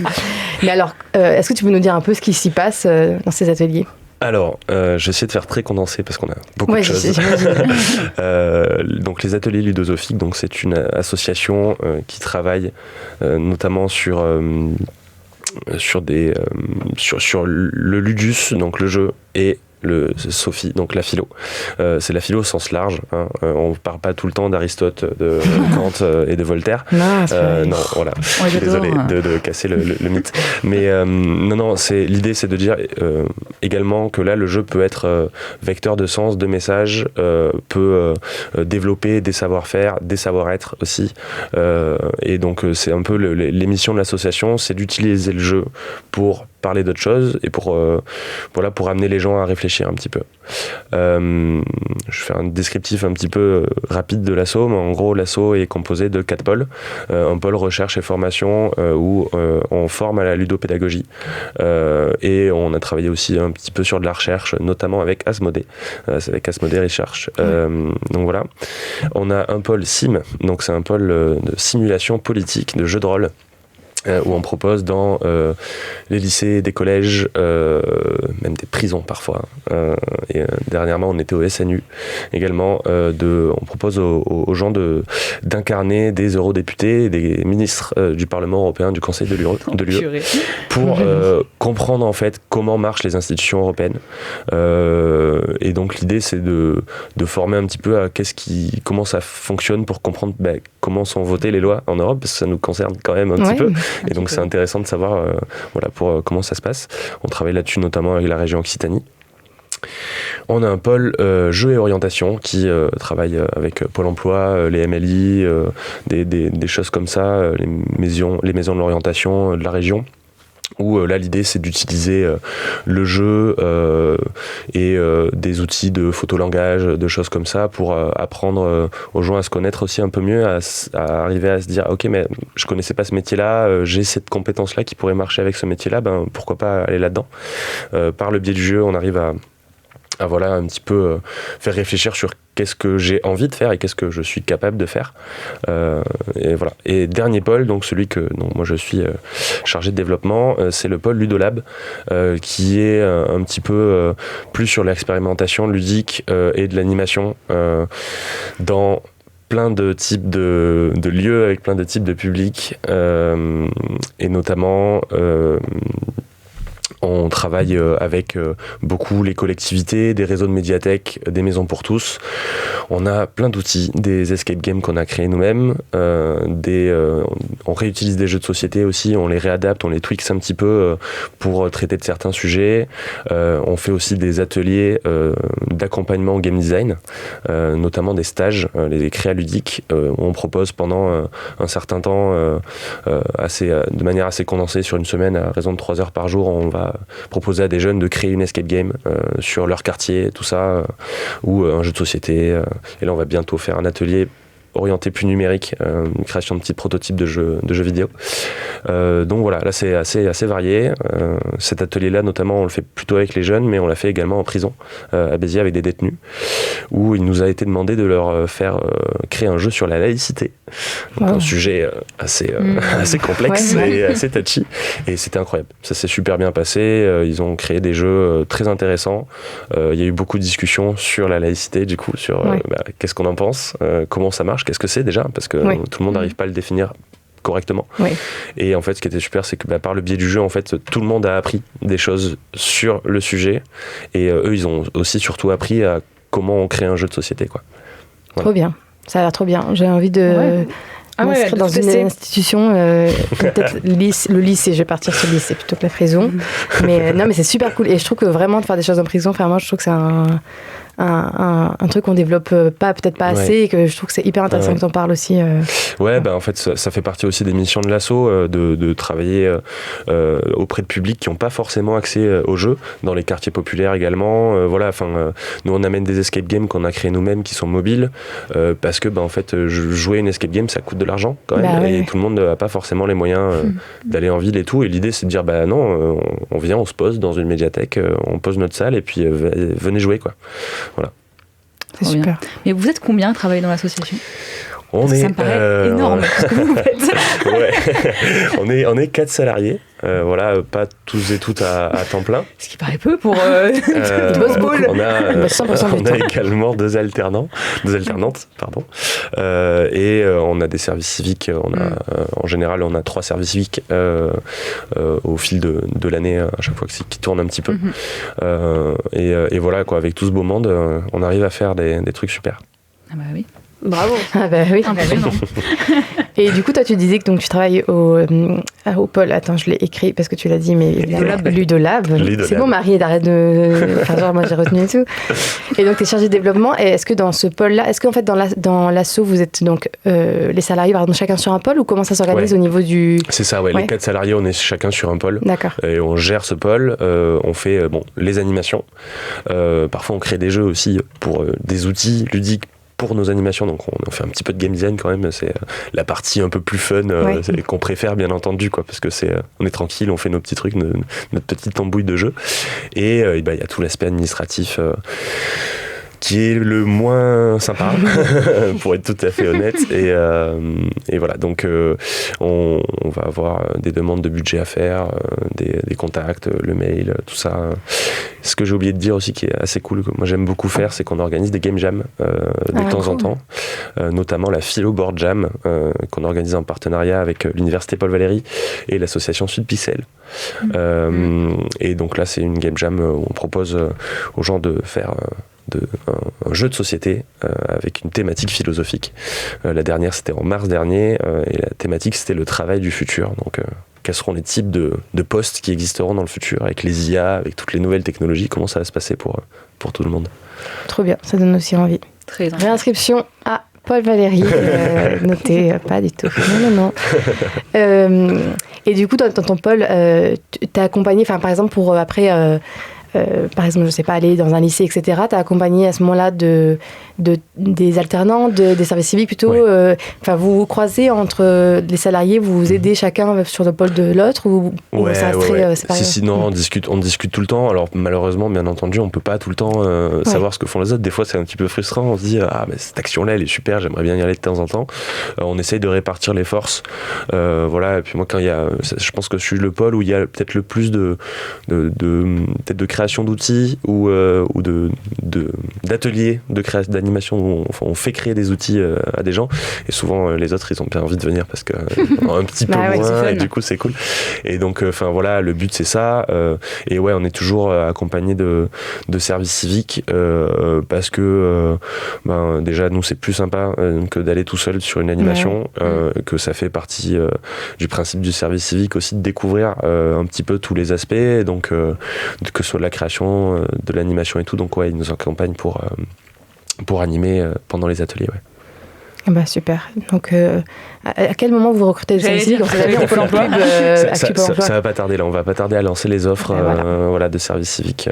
Mais alors, est-ce que tu peux nous dire un peu ce qui s'y passe dans ces ateliers ? Alors, j'essaie de faire très condensé parce qu'on a beaucoup de choses. Donc, les ateliers ludosophiques, donc c'est une association qui travaille notamment sur le ludus, donc le jeu, et le Sophie, donc la philo. C'est la philo au sens large. On ne parle pas tout le temps d'Aristote, de Kant et de Voltaire. Non, voilà. Je suis désolé de casser le mythe. Mais l'idée, c'est de dire également que là, le jeu peut être vecteur de sens, de message, peut développer des savoir-faire, des savoir-être aussi. Et donc, c'est un peu l'émission de l'association, c'est d'utiliser le jeu pour parler d'autres choses et pour amener les gens à réfléchir un petit peu. Je fais un descriptif un petit peu rapide de l'asso, mais en gros l'asso est composé de 4 pôles. Un pôle recherche et formation où on forme à la ludopédagogie et on a travaillé aussi un petit peu sur de la recherche, notamment avec Asmodée. C'est avec Asmodée Research. Donc voilà. On a un pôle SIM, donc c'est un pôle de simulation politique, de jeux de rôle. Où on propose dans les lycées, des collèges, même des prisons parfois. Dernièrement, on était au SNU également. On propose aux gens d'incarner des eurodéputés, des ministres du Parlement européen, du Conseil de l'UE, pour comprendre en fait comment marchent les institutions européennes. Et donc l'idée, c'est de former un petit peu à comment ça fonctionne pour comprendre comment sont votées les lois en Europe, parce que ça nous concerne quand même un petit peu. Et donc c'est intéressant de savoir comment ça se passe. On travaille là-dessus notamment avec la région Occitanie. On a un pôle jeux et orientation qui travaille avec Pôle emploi, les MLI, des choses comme ça, les maisons de l'orientation de la région. Où là l'idée c'est d'utiliser le jeu et des outils de photolangage, de choses comme ça pour apprendre aux gens à se connaître aussi un peu mieux, à arriver à se dire ok mais je connaissais pas ce métier-là, j'ai cette compétence-là qui pourrait marcher avec ce métier-là, pourquoi pas aller là-dedans. Par le biais du jeu on arrive à un petit peu faire réfléchir sur qu'est-ce que j'ai envie de faire et qu'est-ce que je suis capable de faire. Et voilà. Et dernier pôle, donc celui que moi je suis chargé de développement, c'est le pôle Ludolab, qui est un petit peu plus sur l'expérimentation ludique et de l'animation dans plein de types de lieux avec plein de types de publics et notamment on travaille avec beaucoup les collectivités, des réseaux de médiathèques, des maisons pour tous. On a plein d'outils, des escape games qu'on a créés nous-mêmes, on réutilise des jeux de société aussi, on les réadapte, on les tweaks un petit peu pour traiter de certains sujets. On fait aussi des ateliers d'accompagnement au game design, notamment des stages, les créas ludiques, où on propose pendant un certain temps, de manière assez condensée sur une semaine, à raison de 3 heures par jour, on va proposer à des jeunes de créer une escape game sur leur quartier, tout ça, ou un jeu de société. Et là, on va bientôt faire un atelier orienté plus numérique, une création de petits prototypes de jeux vidéo. Donc voilà, là c'est assez varié. Cet atelier-là, notamment, on le fait plutôt avec les jeunes, mais on l'a fait également en prison, à Béziers, avec des détenus, où il nous a été demandé de leur faire créer un jeu sur la laïcité. Donc un sujet assez complexe et assez touchy. Et c'était incroyable. Ça s'est super bien passé. Ils ont créé des jeux très intéressants. Il y a eu beaucoup de discussions sur la laïcité, du coup, sur qu'est-ce qu'on en pense, comment ça marche, qu'est-ce que c'est déjà, parce que tout le monde n'arrive pas à le définir correctement. Et en fait, ce qui était super, c'est que par le biais du jeu, en fait, tout le monde a appris des choses sur le sujet. Et eux, ils ont aussi surtout appris à comment on crée un jeu de société, quoi. Voilà. Trop bien. Ça a l'air trop bien. J'ai envie de m'inscrire dans une institution, peut-être le lycée. Je vais partir sur le lycée plutôt que la prison. Mais non, mais c'est super cool. Et je trouve que vraiment de faire des choses en prison, vraiment, je trouve que c'est un truc qu'on développe peut-être pas assez, et que je trouve que c'est hyper intéressant que tu en parles aussi. En fait, ça fait partie aussi des missions de l'asso, de travailler auprès de publics qui n'ont pas forcément accès aux jeux, dans les quartiers populaires également. Nous, on amène des escape games qu'on a créés nous-mêmes, qui sont mobiles, parce que en fait, jouer une escape game, ça coûte de l'argent quand même, et tout le monde n'a pas forcément les moyens d'aller en ville et tout. Et l'idée, c'est de dire, non, on vient, on se pose dans une médiathèque, on pose notre salle, et puis venez jouer, quoi. Voilà. C'est super. Bien. Mais vous êtes combien à travailler dans l'association ? Ça me paraît énorme ce que vous faites. on est 4 salariés, pas tous et toutes à temps plein. Ce qui paraît peu pour on a également 2 alternantes, et on a des services civiques. En général, on a 3 services civiques au fil de l'année, à chaque fois qui tournent un petit peu. Et voilà, quoi, avec tout ce beau monde, on arrive à faire des trucs super. Ah bah oui. Bravo. Ah bah oui. Et du coup, toi, tu disais que donc tu travailles au pôle. Attends, je l'ai écrit parce que tu l'as dit, mais Ludolab. C'est bon, Marie, arrête de. Enfin, genre, moi, j'ai retenu et tout. Et donc, tu es chargé de développement. Et est-ce que dans ce pôle-là, est-ce qu'en fait, dans l'asso, vous êtes donc les salariés, par exemple, chacun sur un pôle ou comment ça s'organise au niveau du. C'est ça, ouais. Les 4 salariés, on est chacun sur un pôle. D'accord. Et on gère ce pôle. On fait les animations. Parfois, on crée des jeux aussi pour des outils ludiques pour nos animations, donc on fait un petit peu de game design quand même, c'est la partie un peu plus fun qu'on préfère bien entendu, quoi, parce que on est tranquille, on fait nos petits trucs, notre petite tambouille de jeu, et il y a tout l'aspect administratif qui est le moins sympa pour être tout à fait honnête, et voilà, donc on va avoir des demandes de budget à faire, des contacts, le mail, tout ça. Ce que j'ai oublié de dire aussi qui est assez cool, que moi j'aime beaucoup faire, c'est qu'on organise des game jams de temps en temps, notamment la Philo Board Jam qu'on organise en partenariat avec l'Université Paul Valéry et l'association Sud Pixel. Et donc là c'est une game jam où on propose aux gens de faire un jeu de société avec une thématique philosophique. La dernière c'était en mars dernier, et la thématique c'était le travail du futur, donc quels seront les types de postes qui existeront dans le futur avec les IA, avec toutes les nouvelles technologies, comment ça va se passer pour tout le monde. Trop bien, ça donne aussi envie. Très Réinscription à Paul Valéry, notez, pas du tout. Non. Et du coup, dans ton pôle, t'as accompagné, par exemple, pour après... par exemple, je sais pas, aller dans un lycée, etc. Tu as accompagné à ce moment-là des alternants, des services civiques plutôt. Vous vous croisez entre les salariés, vous vous aidez chacun sur le pôle de l'autre ou ça reste très séparé? Si, non, on discute tout le temps. Alors malheureusement, bien entendu, on peut pas tout le temps savoir ce que font les autres. Des fois, c'est un petit peu frustrant. On se dit, mais cette action-là, elle est super, j'aimerais bien y aller de temps en temps. On essaye de répartir les forces. Voilà. Et puis moi, quand il y a, je pense que je suis le pôle où il y a peut-être le plus peut-être de création d'outils ou d'ateliers d'animation où on fait créer des outils à des gens, et souvent les autres ils ont bien envie de venir parce que un petit peu moins, et du coup c'est cool, et donc voilà, le but c'est ça, et on est toujours accompagné de services civiques parce que déjà nous c'est plus sympa que d'aller tout seul sur une animation, que ça fait partie du principe du service civique aussi de découvrir un petit peu tous les aspects, donc que ce soit de la création, de l'animation et tout, donc ils nous accompagnent pour animer pendant les ateliers. Super. Donc à quel moment vous recrutez les services civiques? Ça va pas tarder là, on va pas tarder à lancer les offres de services civiques.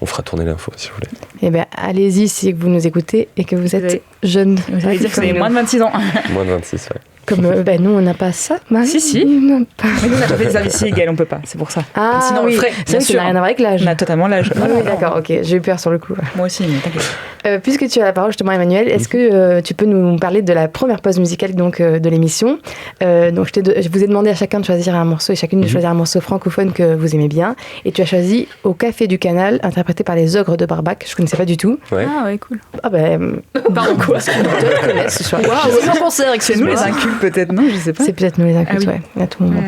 On fera tourner l'info si vous voulez. Eh bien, allez-y si vous nous écoutez et que vous êtes jeune. Vous allez dire que vous avez moins de 26 ans. Moins de 26, ouais. Comme nous, on n'a pas ça, Marie. Si. Mais nous, on n'a pas fait des services civiques, on peut pas, c'est pour ça. Sinon, on le ferait. Ça n'a rien à voir avec l'âge. On a totalement l'âge. Oui, d'accord, ok. J'ai eu peur sur le coup. Moi aussi, mais t'inquiète. Puisque tu as la parole, justement, Emmanuel, est-ce que tu peux nous parler de la première pause musicale de l'émission? Donc, je vous ai demandé à chacun de choisir un morceau et chacune de choisir un morceau francophone que vous aimez bien. Et tu as choisi Au Café du Canal, interprété par les Ogres de Barbac. Je ne connaissais pas du tout. Ouais. Ah ouais, cool. Pardon, quoi? D'autres connaissent ce soir. C'est un concert, c'est nous les incultes peut-être, non? Je sais pas. C'est peut-être nous les incultes, à tout moment.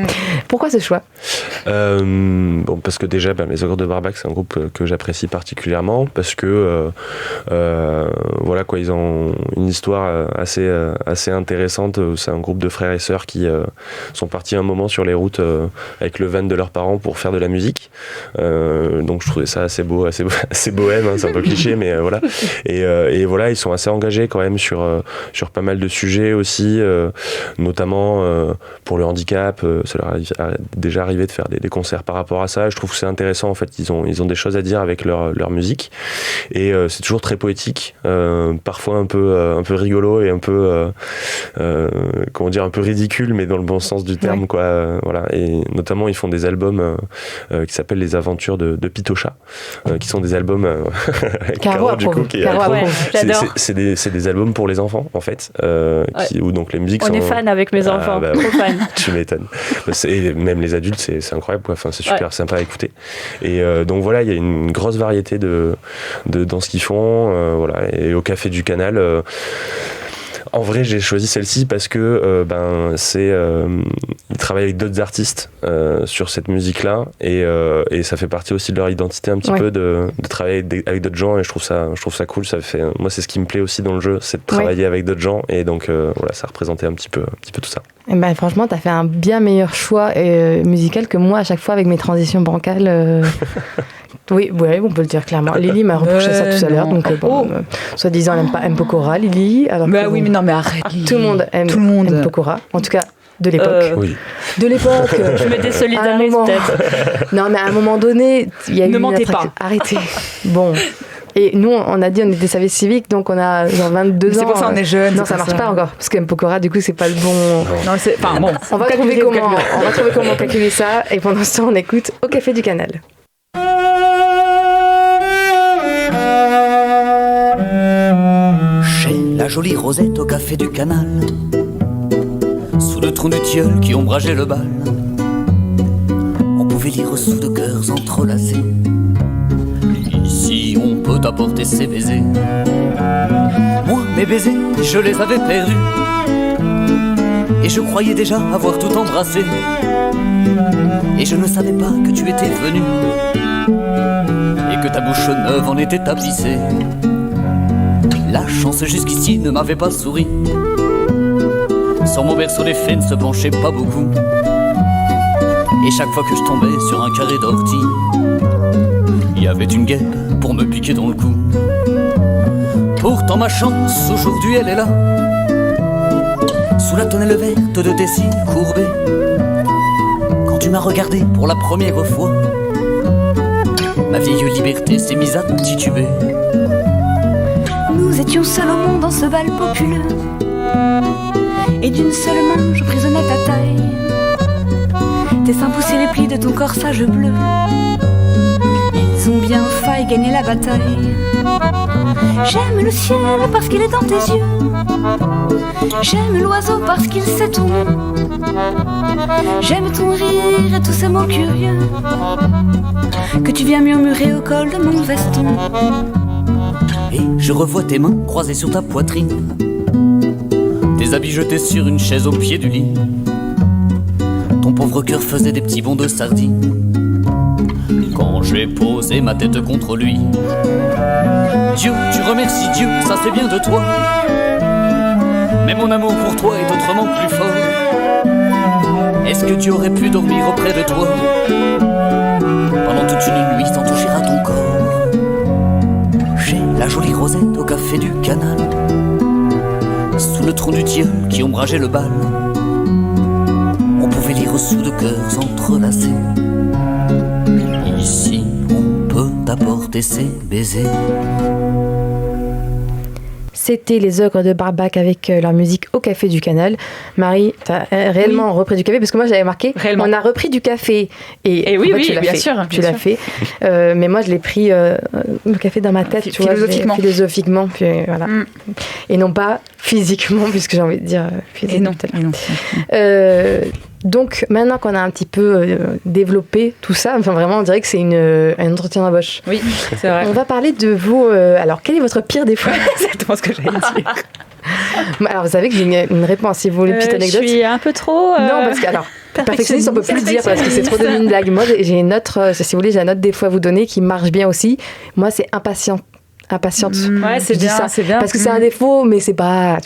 Pourquoi ce choix? Parce que déjà, les Ogres de Barbac, c'est un groupe que j'apprécie particulièrement, parce que ils ont une histoire assez intéressante. C'est un groupe de frères et sœurs qui sont partis un moment sur les routes avec le van de leurs parents pour faire de la musique. Donc je trouvais ça assez beau, assez bohème, c'est un peu cliché, mais voilà. Et voilà, ils sont assez engagés quand même sur pas mal de sujets aussi, notamment pour le handicap. Ça leur est déjà arrivé de faire des concerts par rapport à ça. Je trouve que c'est intéressant, en fait. Ils ont des choses à dire avec leur musique, et c'est toujours très poétique, parfois un peu rigolo et un peu un peu ridicule, mais dans le bon sens du terme, quoi. Voilà. Et notamment ils font des albums qui s'appellent Les Aventures de Pitocha, qui sont des albums Caro, du coup, j'adore. C'est des albums pour les enfants, en fait, où donc les musiques on est fan avec mes enfants, trop fan. Tu m'étonnes. Et même les adultes, c'est incroyable, quoi. Enfin, c'est super sympa à écouter. Et donc voilà, il y a une grosse variété dans ce qu'ils font, voilà. Et Au Café du Canal, en vrai, j'ai choisi celle-ci parce que ils travaillent avec d'autres artistes sur cette musique-là, et ça fait partie aussi de leur identité un petit peu de travailler avec d'autres gens, et je trouve ça cool. Moi, c'est ce qui me plaît aussi dans le jeu, c'est de travailler avec d'autres gens, et donc ça représentait un petit peu tout ça. Et franchement, t'as fait un bien meilleur choix musical que moi à chaque fois avec mes transitions bancales. Oui, on peut le dire clairement. Lily m'a reproché ça tout à l'heure, donc soi-disant elle n'aime pas M. Pokora, Lily. Alors mais oui, mais non, mais arrête. Tout le monde aime M. Pokora, en tout cas de l'époque. Oui. De l'époque. Je me désolidarise peut-être. Non, mais à un moment donné, il y a eu. Ne mentez pas. Arrêtez. Bon. Et nous, on a dit on était service civique, donc on a genre 22 ans. C'est pour ça on est jeunes. Non, ça marche pas encore, parce que M. Pokora, du coup, c'est pas le bon. Non, c'est. Enfin, bon. On va trouver comment calculer ça, et pendant ce temps, on écoute Au Café du Canal. Chez la jolie Rosette au Café du Canal, sous le tronc du tilleul qui ombrageait le bal, on pouvait lire sous de cœurs entrelacés. Ici on peut apporter ses baisers. Moi mes baisers je les avais perdus, et je croyais déjà avoir tout embrassé, et je ne savais pas que tu étais venu, et que ta bouche neuve en était tapissée. La chance jusqu'ici ne m'avait pas souri, sur mon berceau les fées ne se penchaient pas beaucoup, et chaque fois que je tombais sur un carré d'ortie, il y avait une guêpe pour me piquer dans le cou. Pourtant ma chance aujourd'hui elle est là, sous la tonnelle verte de tes cils courbés. Quand tu m'as regardé pour la première fois, ma vieille liberté s'est mise à tituber. Nous étions seuls au monde dans ce bal populeux, et d'une seule main je prisonnais ta taille. Tes seins poussaient les plis de ton corsage bleu, ils ont bien failli gagner la bataille. J'aime le ciel parce qu'il est dans tes yeux, j'aime l'oiseau parce qu'il sait ton nom, j'aime ton rire et tous ces mots curieux que tu viens murmurer au col de mon veston. Et je revois tes mains croisées sur ta poitrine, tes habits jetés sur une chaise au pied du lit. Ton pauvre cœur faisait des petits bonds de sardine quand j'ai posé ma tête contre lui. Dieu, tu remercies Dieu, ça c'est bien de toi, mais mon amour pour toi est autrement plus fort. Est-ce que tu aurais pu dormir auprès de toi pendant toute une nuit sans toucher à ton corps? Chez la jolie Rosette au Café du Canal, sous le tronc du tilleul qui ombrageait le bal, on pouvait lire sous de cœurs entrelacés. Ici on peut apporter ses baisers. C'était les Ogres de Barbac avec leur musique Au Café du Canal. Marie, tu as réellement repris du café, parce que moi j'avais marqué, on a repris du café. Et oui, en fait, oui, tu l'as bien fait, sûr. Tu l'as fait. Mais moi je l'ai pris le café dans ma tête, tu vois, philosophiquement. Puis, voilà. Et non pas physiquement, puisque j'ai envie de dire physiquement. Et non. Donc, maintenant qu'on a un petit peu développé tout ça, enfin vraiment, on dirait que c'est un entretien d'embauche. Oui, c'est vrai. On va parler de vos... alors, quel est votre pire défaut? C'est exactement ce que j'allais dire. Alors, vous savez que j'ai une réponse, si vous voulez une petite anecdote. Je suis un peu trop... Non, parce que, alors, perfectionniste, on peut plus le dire, parce que c'est trop devenu une blague. Moi, j'ai une autre, si vous voulez, j'ai un autre défaut à vous donner qui marche bien aussi. Moi, c'est impatiente. Ouais, c'est bien, c'est bien. Parce que c'est un défaut, mais c'est pas.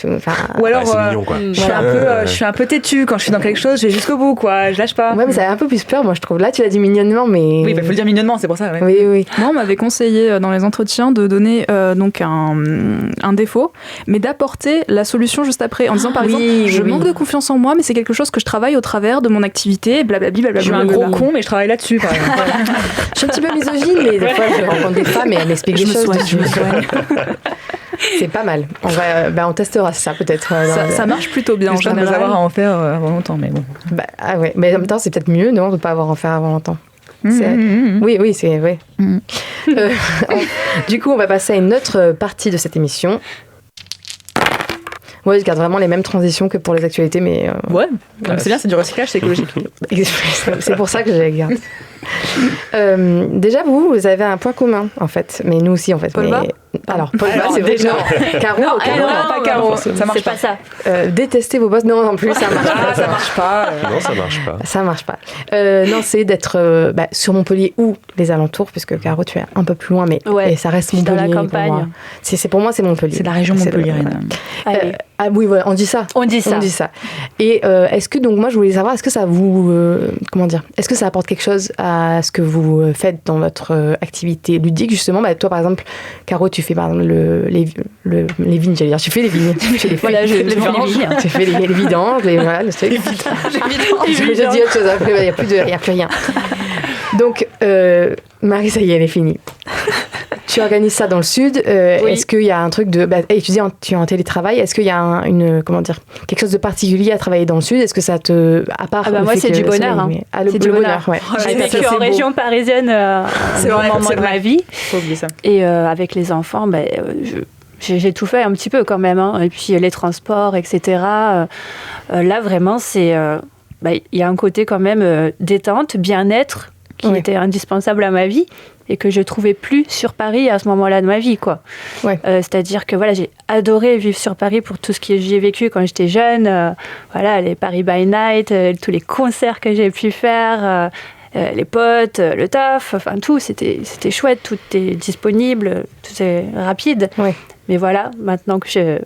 Ou alors, c'est mignon, quoi. Je suis un peu têtue quand je suis dans quelque chose, je vais jusqu'au bout, quoi. Je lâche pas. Ouais, mais ça a un peu plus peur, moi, je trouve. Là, tu l'as dit mignonnement, mais. Oui, il faut le dire mignonnement, c'est pour ça. Ouais. Oui. Moi, on m'avait conseillé dans les entretiens de donner donc un défaut, mais d'apporter la solution juste après, en disant par exemple, je manque de confiance en moi, mais c'est quelque chose que je travaille au travers de mon activité, blablabla. Je suis un gros con, mais je travaille là-dessus, par exemple. Je suis un petit peu misogyne, mais des fois, je rencontre des femmes et elles m'expliquent des choses. Je me soigne. C'est pas mal. On testera ça peut-être. Ça marche plutôt bien en général. J'espère avoir à en faire avant longtemps, mais bon. Ouais. Mais en même temps, c'est peut-être mieux, non, de pas avoir à en faire avant longtemps. Oui, c'est vrai. Du coup, on va passer à une autre partie de cette émission. Ouais, je garde vraiment les mêmes transitions que pour les actualités, mais... Ouais, c'est bien, c'est du recyclage, c'est écologique. C'est pour ça que je les garde. Déjà, vous avez un point commun, en fait. Mais nous aussi, en fait. Paul Bas. Alors, Paul Bas, c'est vrai. Caro, pas Caro. Ça marche pas ça. Détester vos boss, non, en plus, ça marche pas. Ça marche pas. Non, ça marche pas. Ça marche pas. Non, c'est d'être sur Montpellier ou les alentours, puisque Caro, tu es un peu plus loin, mais et ça reste Montpellier. Dans la campagne. Pour moi, c'est Montpellier. C'est la région montpelliéraine. Allez. Ah oui, voilà, on dit ça. On dit ça. Et est-ce que, donc moi je voulais savoir, est-ce que ça vous, est-ce que ça apporte quelque chose à ce que vous faites dans votre activité ludique justement? Toi par exemple, Caro, tu fais par exemple les vignes, j'allais dire, tu fais les vignes. Voilà, je fais les vignes. Tu fais les vidanges, voilà, le truc. Je dis autre chose, après il n'y a plus rien. Donc, Marie, ça y est, elle est finie. Tu organises ça dans le sud. Oui. Est-ce qu'il y a un truc de... tu es en télétravail. Est-ce qu'il y a quelque chose de particulier à travailler dans le sud? Est-ce que ça te... À part moi, c'est du bonheur. C'est du bonheur, ouais. J'ai vécu en région parisienne c'est un moment de ma vie. Faut oublier ça. Et avec les enfants, j'ai tout fait un petit peu quand même. Et puis les transports, etc. Là, vraiment, c'est... il y a un côté quand même détente, bien-être, qui était indispensable à ma vie et que je trouvais plus sur Paris à ce moment-là de ma vie, quoi. Ouais. C'est-à-dire que voilà, j'ai adoré vivre sur Paris pour tout ce que j'y ai vécu quand j'étais jeune. Voilà, les Paris by Night, tous les concerts que j'ai pu faire, les potes, le taf, enfin tout, c'était chouette, tout est disponible, tout est rapide. Ouais. Mais voilà, maintenant que j'ai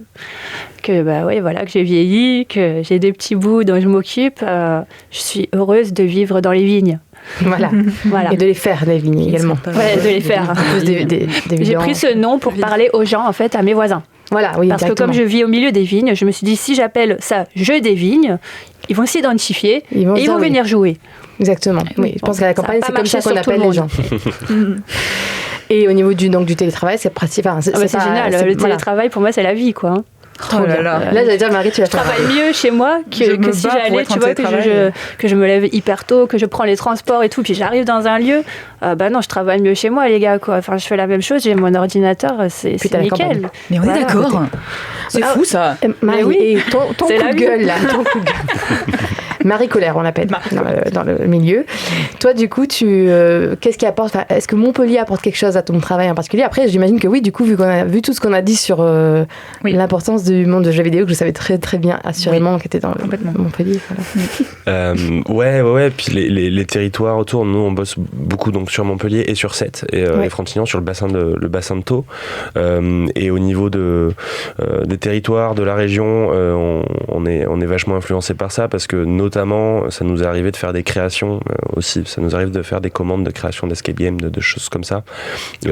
vieilli, que j'ai des petits bouts dont je m'occupe, je suis heureuse de vivre dans les vignes. Voilà. Et de les faire, les vignes également. Ouais, de les faire. J'ai pris ce nom pour parler aux gens, en fait, à mes voisins. Voilà, oui, parce exactement. que comme je vis au milieu des vignes, je me suis dit, si j'appelle ça « jeu des vignes », ils vont s'identifier et ils vont venir jouer. Exactement. Oui, je pense qu'à la campagne, c'est comme ça qu'on appelle les gens. Et au niveau du télétravail, c'est pratique. C'est génial. Le télétravail, pour moi, c'est la vie, quoi. Oh là là. Là, j'allais dire, Marie, tu vas faire. Je travaille mieux chez moi que si j'allais, tu vois, que je me lève hyper tôt, que je prends les transports et tout, puis j'arrive dans un lieu. Non, je travaille mieux chez moi, les gars, quoi. Enfin, je fais la même chose, j'ai mon ordinateur, c'est nickel. Mais on est d'accord. C'est fou, ça. Marie, oui. Et ton coup de gueule, là. Marie Colère, on l'appelle dans le milieu. Toi, du coup, qu'est-ce qui apporte, est-ce que Montpellier apporte quelque chose à ton travail en particulier? Après, j'imagine que oui, du coup, vu tout ce qu'on a dit sur l'importance du monde de jeux vidéo, que je savais très très bien, assurément, qui était dans Montpellier. Voilà. Ouais. Puis les territoires autour, nous, on bosse beaucoup donc sur Montpellier et sur Sète et les Frontignan, sur le bassin de Thau. Et au niveau des territoires, de la région, on est vachement influencé par ça parce que notamment, ça nous est arrivé de faire des créations aussi. Ça nous arrive de faire des commandes de création d'escape game, de choses comme ça,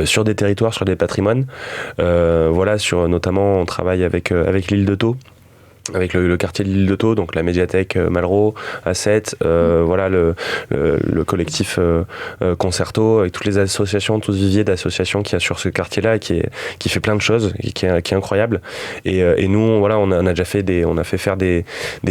sur des territoires, sur des patrimoines. Notamment, on travaille avec l'île de Thau. Avec le quartier de l'île de Thau, donc la médiathèque Malraux à Sète, le collectif Concerto, avec toutes les associations, tout ce vivier d'associations qu'il y a sur ce quartier-là, qui fait plein de choses, qui est incroyable. Et nous, on a déjà fait faire des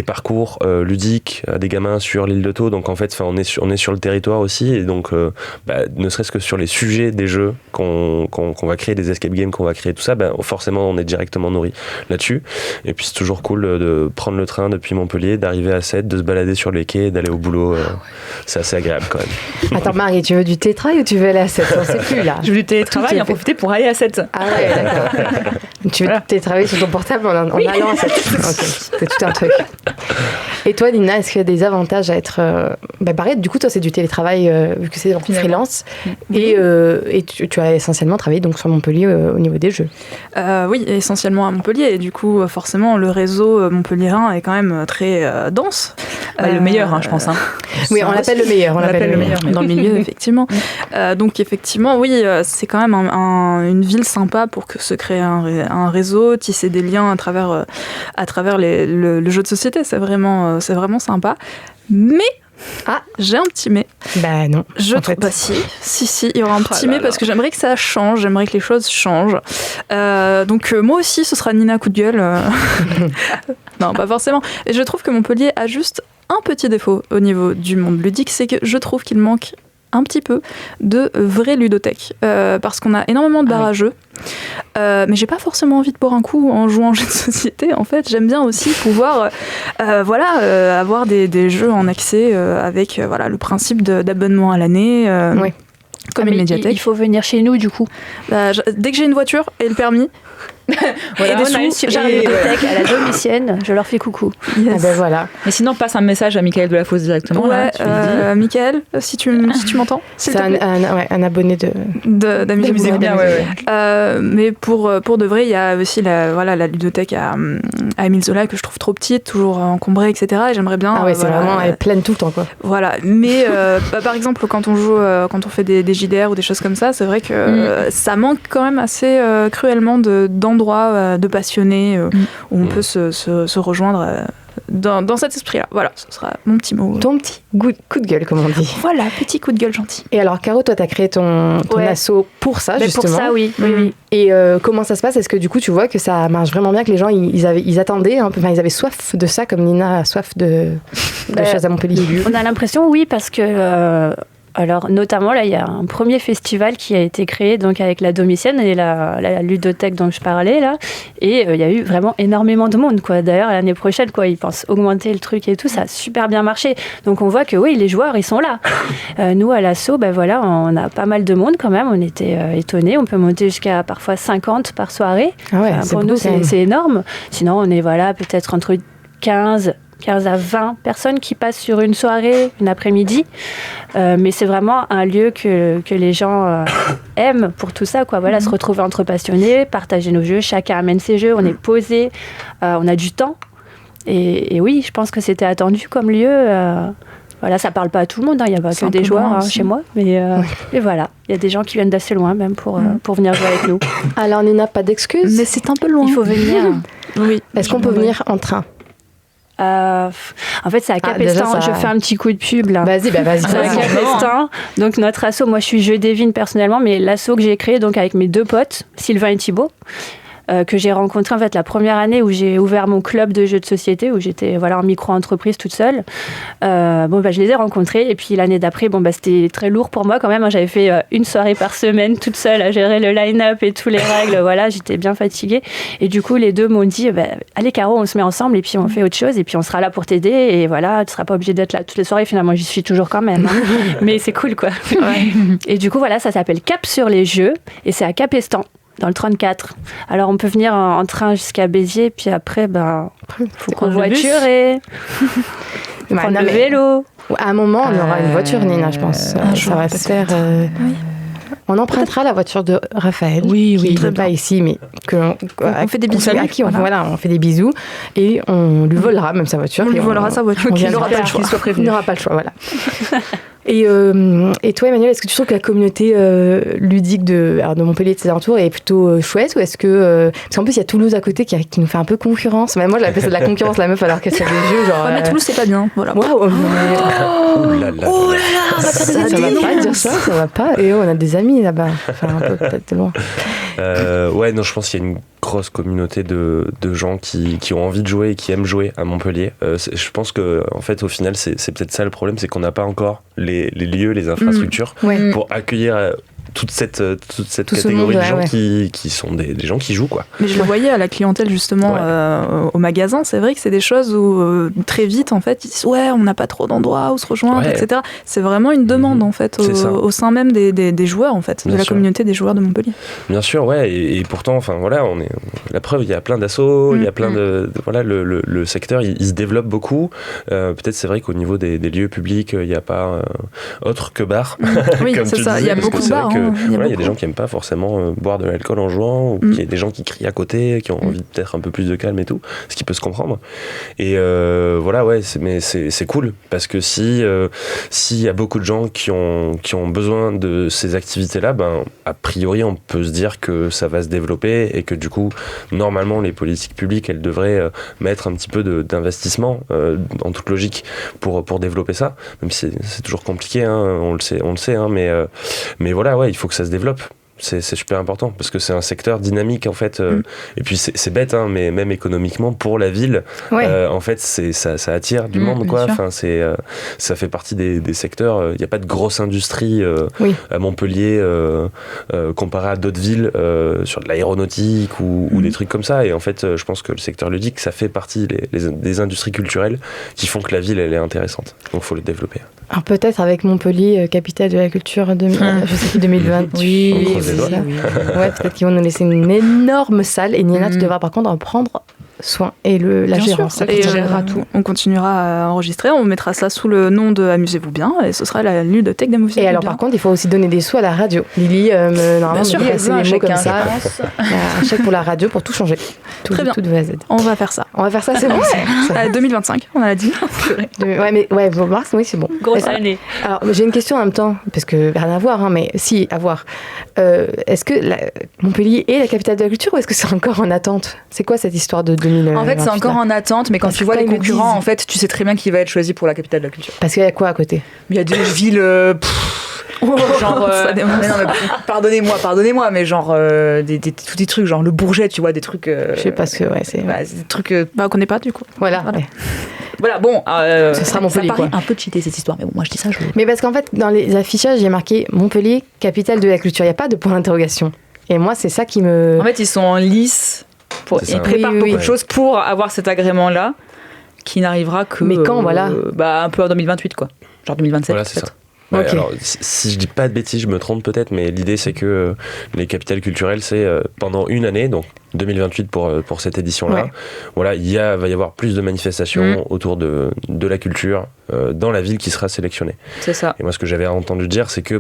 parcours ludiques à des gamins sur l'île de Thau. Donc en fait, on est sur le territoire aussi, et donc ne serait-ce que sur les sujets des jeux qu'on va créer, des escape games qu'on va créer, tout ça, forcément on est directement nourri là-dessus. Et puis c'est toujours cool de prendre le train depuis Montpellier, d'arriver à Sète, de se balader sur les quais, d'aller au boulot. C'est assez agréable quand même. Attends, Marie, tu veux du télétravail ou tu veux aller à Sète? On ne sait plus là. Je veux du télétravail et en profiter pour aller à Sète. Ah ouais, d'accord. Tu veux télétravailler sur ton portable en allant à Sète? Ok, c'est tout un truc. Et toi, Lina, est-ce qu'il y a des avantages à être... pareil, du coup, toi, c'est du télétravail vu que c'est en freelance. Et tu as essentiellement travaillé donc, sur Montpellier au niveau des jeux. Oui, essentiellement à Montpellier. Et du coup, forcément, le réseau montpelliérain est quand même très dense. Le meilleur, je pense. Oui, on l'appelle le meilleur. On l'appelle le meilleur dans le milieu, effectivement. Donc, effectivement, oui, c'est quand même une ville sympa pour se créer un réseau, tisser des liens à travers le jeu de société. C'est vraiment sympa. Mais... j'ai un petit mais. Non. Si, il y aura un petit mais parce que j'aimerais que ça change, j'aimerais que les choses changent. Donc moi aussi, ce sera Nina coup de gueule. Non, pas forcément. Et je trouve que Montpellier a juste un petit défaut au niveau du monde ludique, c'est que je trouve qu'il manque un petit peu de vraies ludothèques. Parce qu'on a énormément de bars à jeux. Mais j'ai pas forcément envie de boire un coup en jouant en jeu de société. En fait, j'aime bien aussi pouvoir avoir des jeux en accès avec le principe d'abonnement à l'année. Comme une médiathèque. Il faut venir chez nous, du coup. Dès que j'ai une voiture et le permis, Voilà, et des sous, j'ai une bibliothèque à la domicienne, je leur fais coucou. Ah ben voilà. Mais sinon, passe un message à Michael Delafosse directement. Ouais, là, Michael, si tu m'entends, s'il C'est te plaît. un abonné d'Amusez-vous d'Amusez-vous bien. bien. Mais pour de vrai, il y a aussi la ludothèque à Émile Zola que je trouve trop petite, toujours encombrée, etc. Et j'aimerais bien. Ah ouais, c'est vraiment, elle est pleine tout le temps, quoi. Voilà. Mais par exemple, quand on joue, quand on fait des JDR ou des choses comme ça, c'est vrai que ça manque quand même assez cruellement d'endroits de passionnés où on peut se rejoindre. Dans cet esprit-là. Voilà, ce sera mon petit mot. Ton petit coup de gueule, comme on dit. Voilà, petit coup de gueule gentil. Et alors, Caro, toi, t'as créé ton asso pour ça, justement. Pour ça, oui. Oui. Et comment ça se passe? Est-ce que du coup, tu vois que ça marche vraiment bien, que les gens, ils attendaient, ils avaient soif de ça, comme Nina a soif de choses à Montpellier? On a l'impression, oui, parce que... alors, notamment, là, il y a un premier festival qui a été créé donc, avec la domicienne et la ludothèque dont je parlais, là. Et il y a eu vraiment énormément de monde, quoi. D'ailleurs, l'année prochaine, quoi, ils pensent augmenter le truc et tout. Ça a super bien marché. Donc, on voit que, oui, les joueurs, ils sont là. Nous, à l'asso, voilà, on a pas mal de monde, quand même. On était étonnés. On peut monter jusqu'à parfois 50 par soirée. Ah ouais, pour nous, c'est énorme. Sinon, on est, peut-être entre 15 à 20 personnes qui passent sur une soirée, une après-midi. Mais c'est vraiment un lieu que les gens aiment pour tout ça, quoi. Voilà, se retrouver entre passionnés, partager nos jeux, chacun amène ses jeux, on est posé, on a du temps. Et oui, je pense que c'était attendu comme lieu. Voilà, ça parle pas à tout le monde, il n'y a pas que des joueurs chez moi, mais voilà, il y a des gens qui viennent d'assez loin même pour venir jouer avec nous. Alors Nina, pas d'excuses? Mais c'est un peu loin. Il faut venir. Oui. Est-ce qu'on peut venir en train? En fait, c'est à Capestan. Je fais un petit coup de pub là. Vas-y. C'est à Capestan. Donc notre asso, moi je suis Jeux Devine personnellement, mais l'asso que j'ai créé donc avec mes deux potes, Sylvain et Thibaut, que j'ai rencontré en fait la première année où j'ai ouvert mon club de jeux de société, où j'étais en micro-entreprise toute seule. Je les ai rencontrés et puis l'année d'après, c'était très lourd pour moi quand même. J'avais fait une soirée par semaine toute seule à gérer le line-up et tous les règles. Voilà, j'étais bien fatiguée. Et du coup, les deux m'ont dit allez Caro, on se met ensemble et puis on fait autre chose et puis on sera là pour t'aider et voilà, tu seras pas obligée d'être là toutes les soirées. Finalement, j'y suis toujours quand même. Mais c'est cool quoi. Ouais. Et du coup, voilà, ça s'appelle Cap sur les Jeux et c'est à Capestan, dans le 34. Alors, on peut venir en train jusqu'à Béziers, puis après, faut qu'on voiture et prendre le vélo. À un moment, on aura une voiture, Nina, je pense. Ça va se faire... Oui. On empruntera la voiture de Raphaël, qui n'est pas ici, mais on fait des bisous. À qui on fait des bisous et on lui volera même sa voiture. On lui volera sa voiture. Il n'aura pas le choix. Il n'aura pas le choix, voilà. Et toi, Emmanuel, est-ce que tu trouves que la communauté ludique de Montpellier et de ses alentours est plutôt chouette, ou est-ce que... parce qu'en plus, il y a Toulouse à côté qui nous fait un peu concurrence. Mais moi, j'appelle ça de la concurrence, la meuf, alors que c'est des jeux genre... mais Toulouse, c'est pas bien. Voilà. Waouh. Oh là là, ça va pas dire ça va pas. Et on a des amis là-bas. Enfin, un peu peut-être de loin. Je pense qu'il y a une grosse communauté de gens qui ont envie de jouer et qui aiment jouer à Montpellier. Je pense que en fait, au final, c'est peut-être ça le problème, c'est qu'on n'a pas encore les lieux, les infrastructures pour accueillir toute cette catégorie de gens qui sont des gens qui jouent, quoi. Mais je le voyais à la clientèle justement au magasin, c'est vrai que c'est des choses où très vite en fait ils disent on n'a pas trop d'endroits où se rejoindre, etc. C'est vraiment une demande en fait au sein même des joueurs en fait, la communauté des joueurs de Montpellier. Bien sûr, et pourtant, on est la preuve, il y a plein d'assos, il y a plein de le secteur il se développe beaucoup. Peut-être c'est vrai qu'au niveau des lieux publics, il n'y a pas autre que bar. Oui, c'est ça. Il y a beaucoup de bars. Il y a des gens qui n'aiment pas forcément boire de l'alcool en jouant, ou il y a des gens qui crient à côté, qui ont envie peut-être un peu plus de calme et tout, ce qui peut se comprendre. Et mais c'est cool, parce que s'il y a beaucoup de gens qui ont besoin de ces activités-là, a priori on peut se dire que ça va se développer et que du coup, normalement, les politiques publiques, elles devraient mettre un petit peu d'investissement, en toute logique, pour développer ça, même si c'est toujours compliqué, on le sait, mais voilà, il faut que ça se développe. C'est super important parce que c'est un secteur dynamique en fait, et puis c'est bête mais même économiquement pour la ville, en fait ça attire du monde, quoi. Enfin ça fait partie des secteurs. Il n'y a pas de grosse industrie à Montpellier comparé à d'autres villes sur de l'aéronautique ou des trucs comme ça, et en fait je pense que le secteur ludique, ça fait partie des industries culturelles qui font que la ville elle est intéressante, donc il faut le développer. Alors peut-être avec Montpellier, capitale de la culture, je sais plus, 2020. Oui, les doigts. Ouais, peut-être qu'ils vont nous laisser une énorme salle et Nina, tu devras par contre en prendre soin et la Bien gérance. sûr. Et gérera tout. On continuera à enregistrer, on mettra ça sous le nom de Amusez-vous bien et ce sera la ludothèque d'Amusez-vous bien. Et alors par contre, il faut aussi donner des sous à la radio. Lily, normalement, bien sûr, me passer des mots comme ça. Un chèque pour la radio pour tout changer. Très bien. Tout de A à Z. On va faire ça. C'est bon. 2025, on a dit. Vos marques, oui, c'est bon. Grosse année. Alors, j'ai une question en même temps, parce que rien à voir, mais si, à voir. Est-ce que Montpellier est la capitale de la culture ou est-ce que c'est encore en attente ? C'est quoi cette histoire de 2000 En fait, c'est encore en attente, mais quand tu vois les concurrents, en fait, tu sais très bien qui va être choisi pour la capitale de la culture. Parce qu'il y a quoi à côté ? Il y a des villes... genre pardonnez-moi mais genre tous des trucs genre le Bourget, tu vois, des trucs je sais pas ce que c'est des trucs on connaît pas du coup. Voilà bon ce sera Montpellier, ça paraît un peu cheaté cette histoire, mais bon, moi je dis ça mais parce qu'en fait dans les affichages il y a marqué Montpellier capitale de la culture, il y a pas de point d'interrogation et moi c'est ça qui me... En fait ils sont en lice ils préparent beaucoup de choses pour avoir cet agrément là qui n'arrivera que mais quand un peu en 2028 quoi, genre 2027 voilà, c'est ça. Ouais, okay. Alors, si je dis pas de bêtises, je me trompe peut-être, mais l'idée c'est que les capitales culturelles, c'est pendant une année, donc 2028 pour cette édition-là. Ouais. Voilà, va y avoir plus de manifestations autour de la culture dans la ville qui sera sélectionnée. C'est ça. Et moi, ce que j'avais entendu dire, c'est que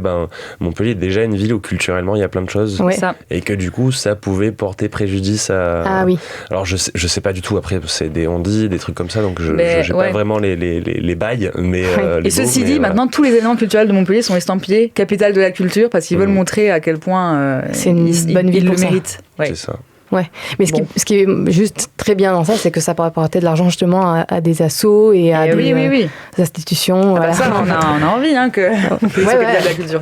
Montpellier est déjà une ville où culturellement il y a plein de choses, et que du coup, ça pouvait porter préjudice à. Ah oui. Alors je sais pas du tout. Après, c'est des on-dit, des trucs comme ça, donc j'ai pas vraiment les bails, mais. Et ceci dit, maintenant tous les éléments culturels de Montpellier sont estampillés capitale de la culture parce qu'ils veulent montrer à quel point c'est une bonne ville le pour mérite. Ouais. C'est ça. Ouais, mais ce qui est juste très bien dans ça, c'est que ça peut apporter de l'argent justement à des assos et à des institutions. Voilà. Ça, on a envie que de la culture.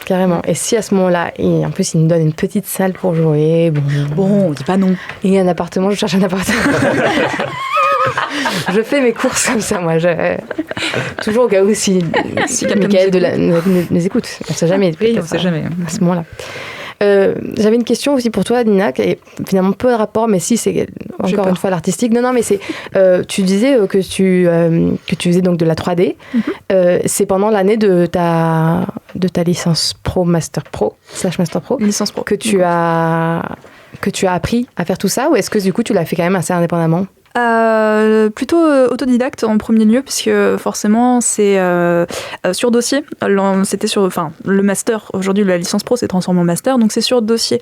Carrément. Et si à ce moment-là, en plus, ils nous donnent une petite salle pour jouer, on dit pas non. Et un appartement, je cherche un appartement. Je fais mes courses comme ça, moi. Toujours au cas où si Michael nous écoute. On ne sait jamais. Oui, on ne sait jamais. À ce moment-là. J'avais une question aussi pour toi, Nina, qui est finalement peu de rapport, mais si c'est encore une fois l'artistique. Non, mais c'est. Tu disais que tu faisais donc de la 3D. C'est pendant l'année de ta licence pro, master pro, /master pro, licence pro, que tu as appris à faire tout ça, ou est-ce que du coup tu l'as fait quand même assez indépendamment? Plutôt autodidacte en premier lieu, puisque forcément c'est sur dossier. C'était le master. Aujourd'hui, la licence pro s'est transformée en master, donc c'est sur dossier.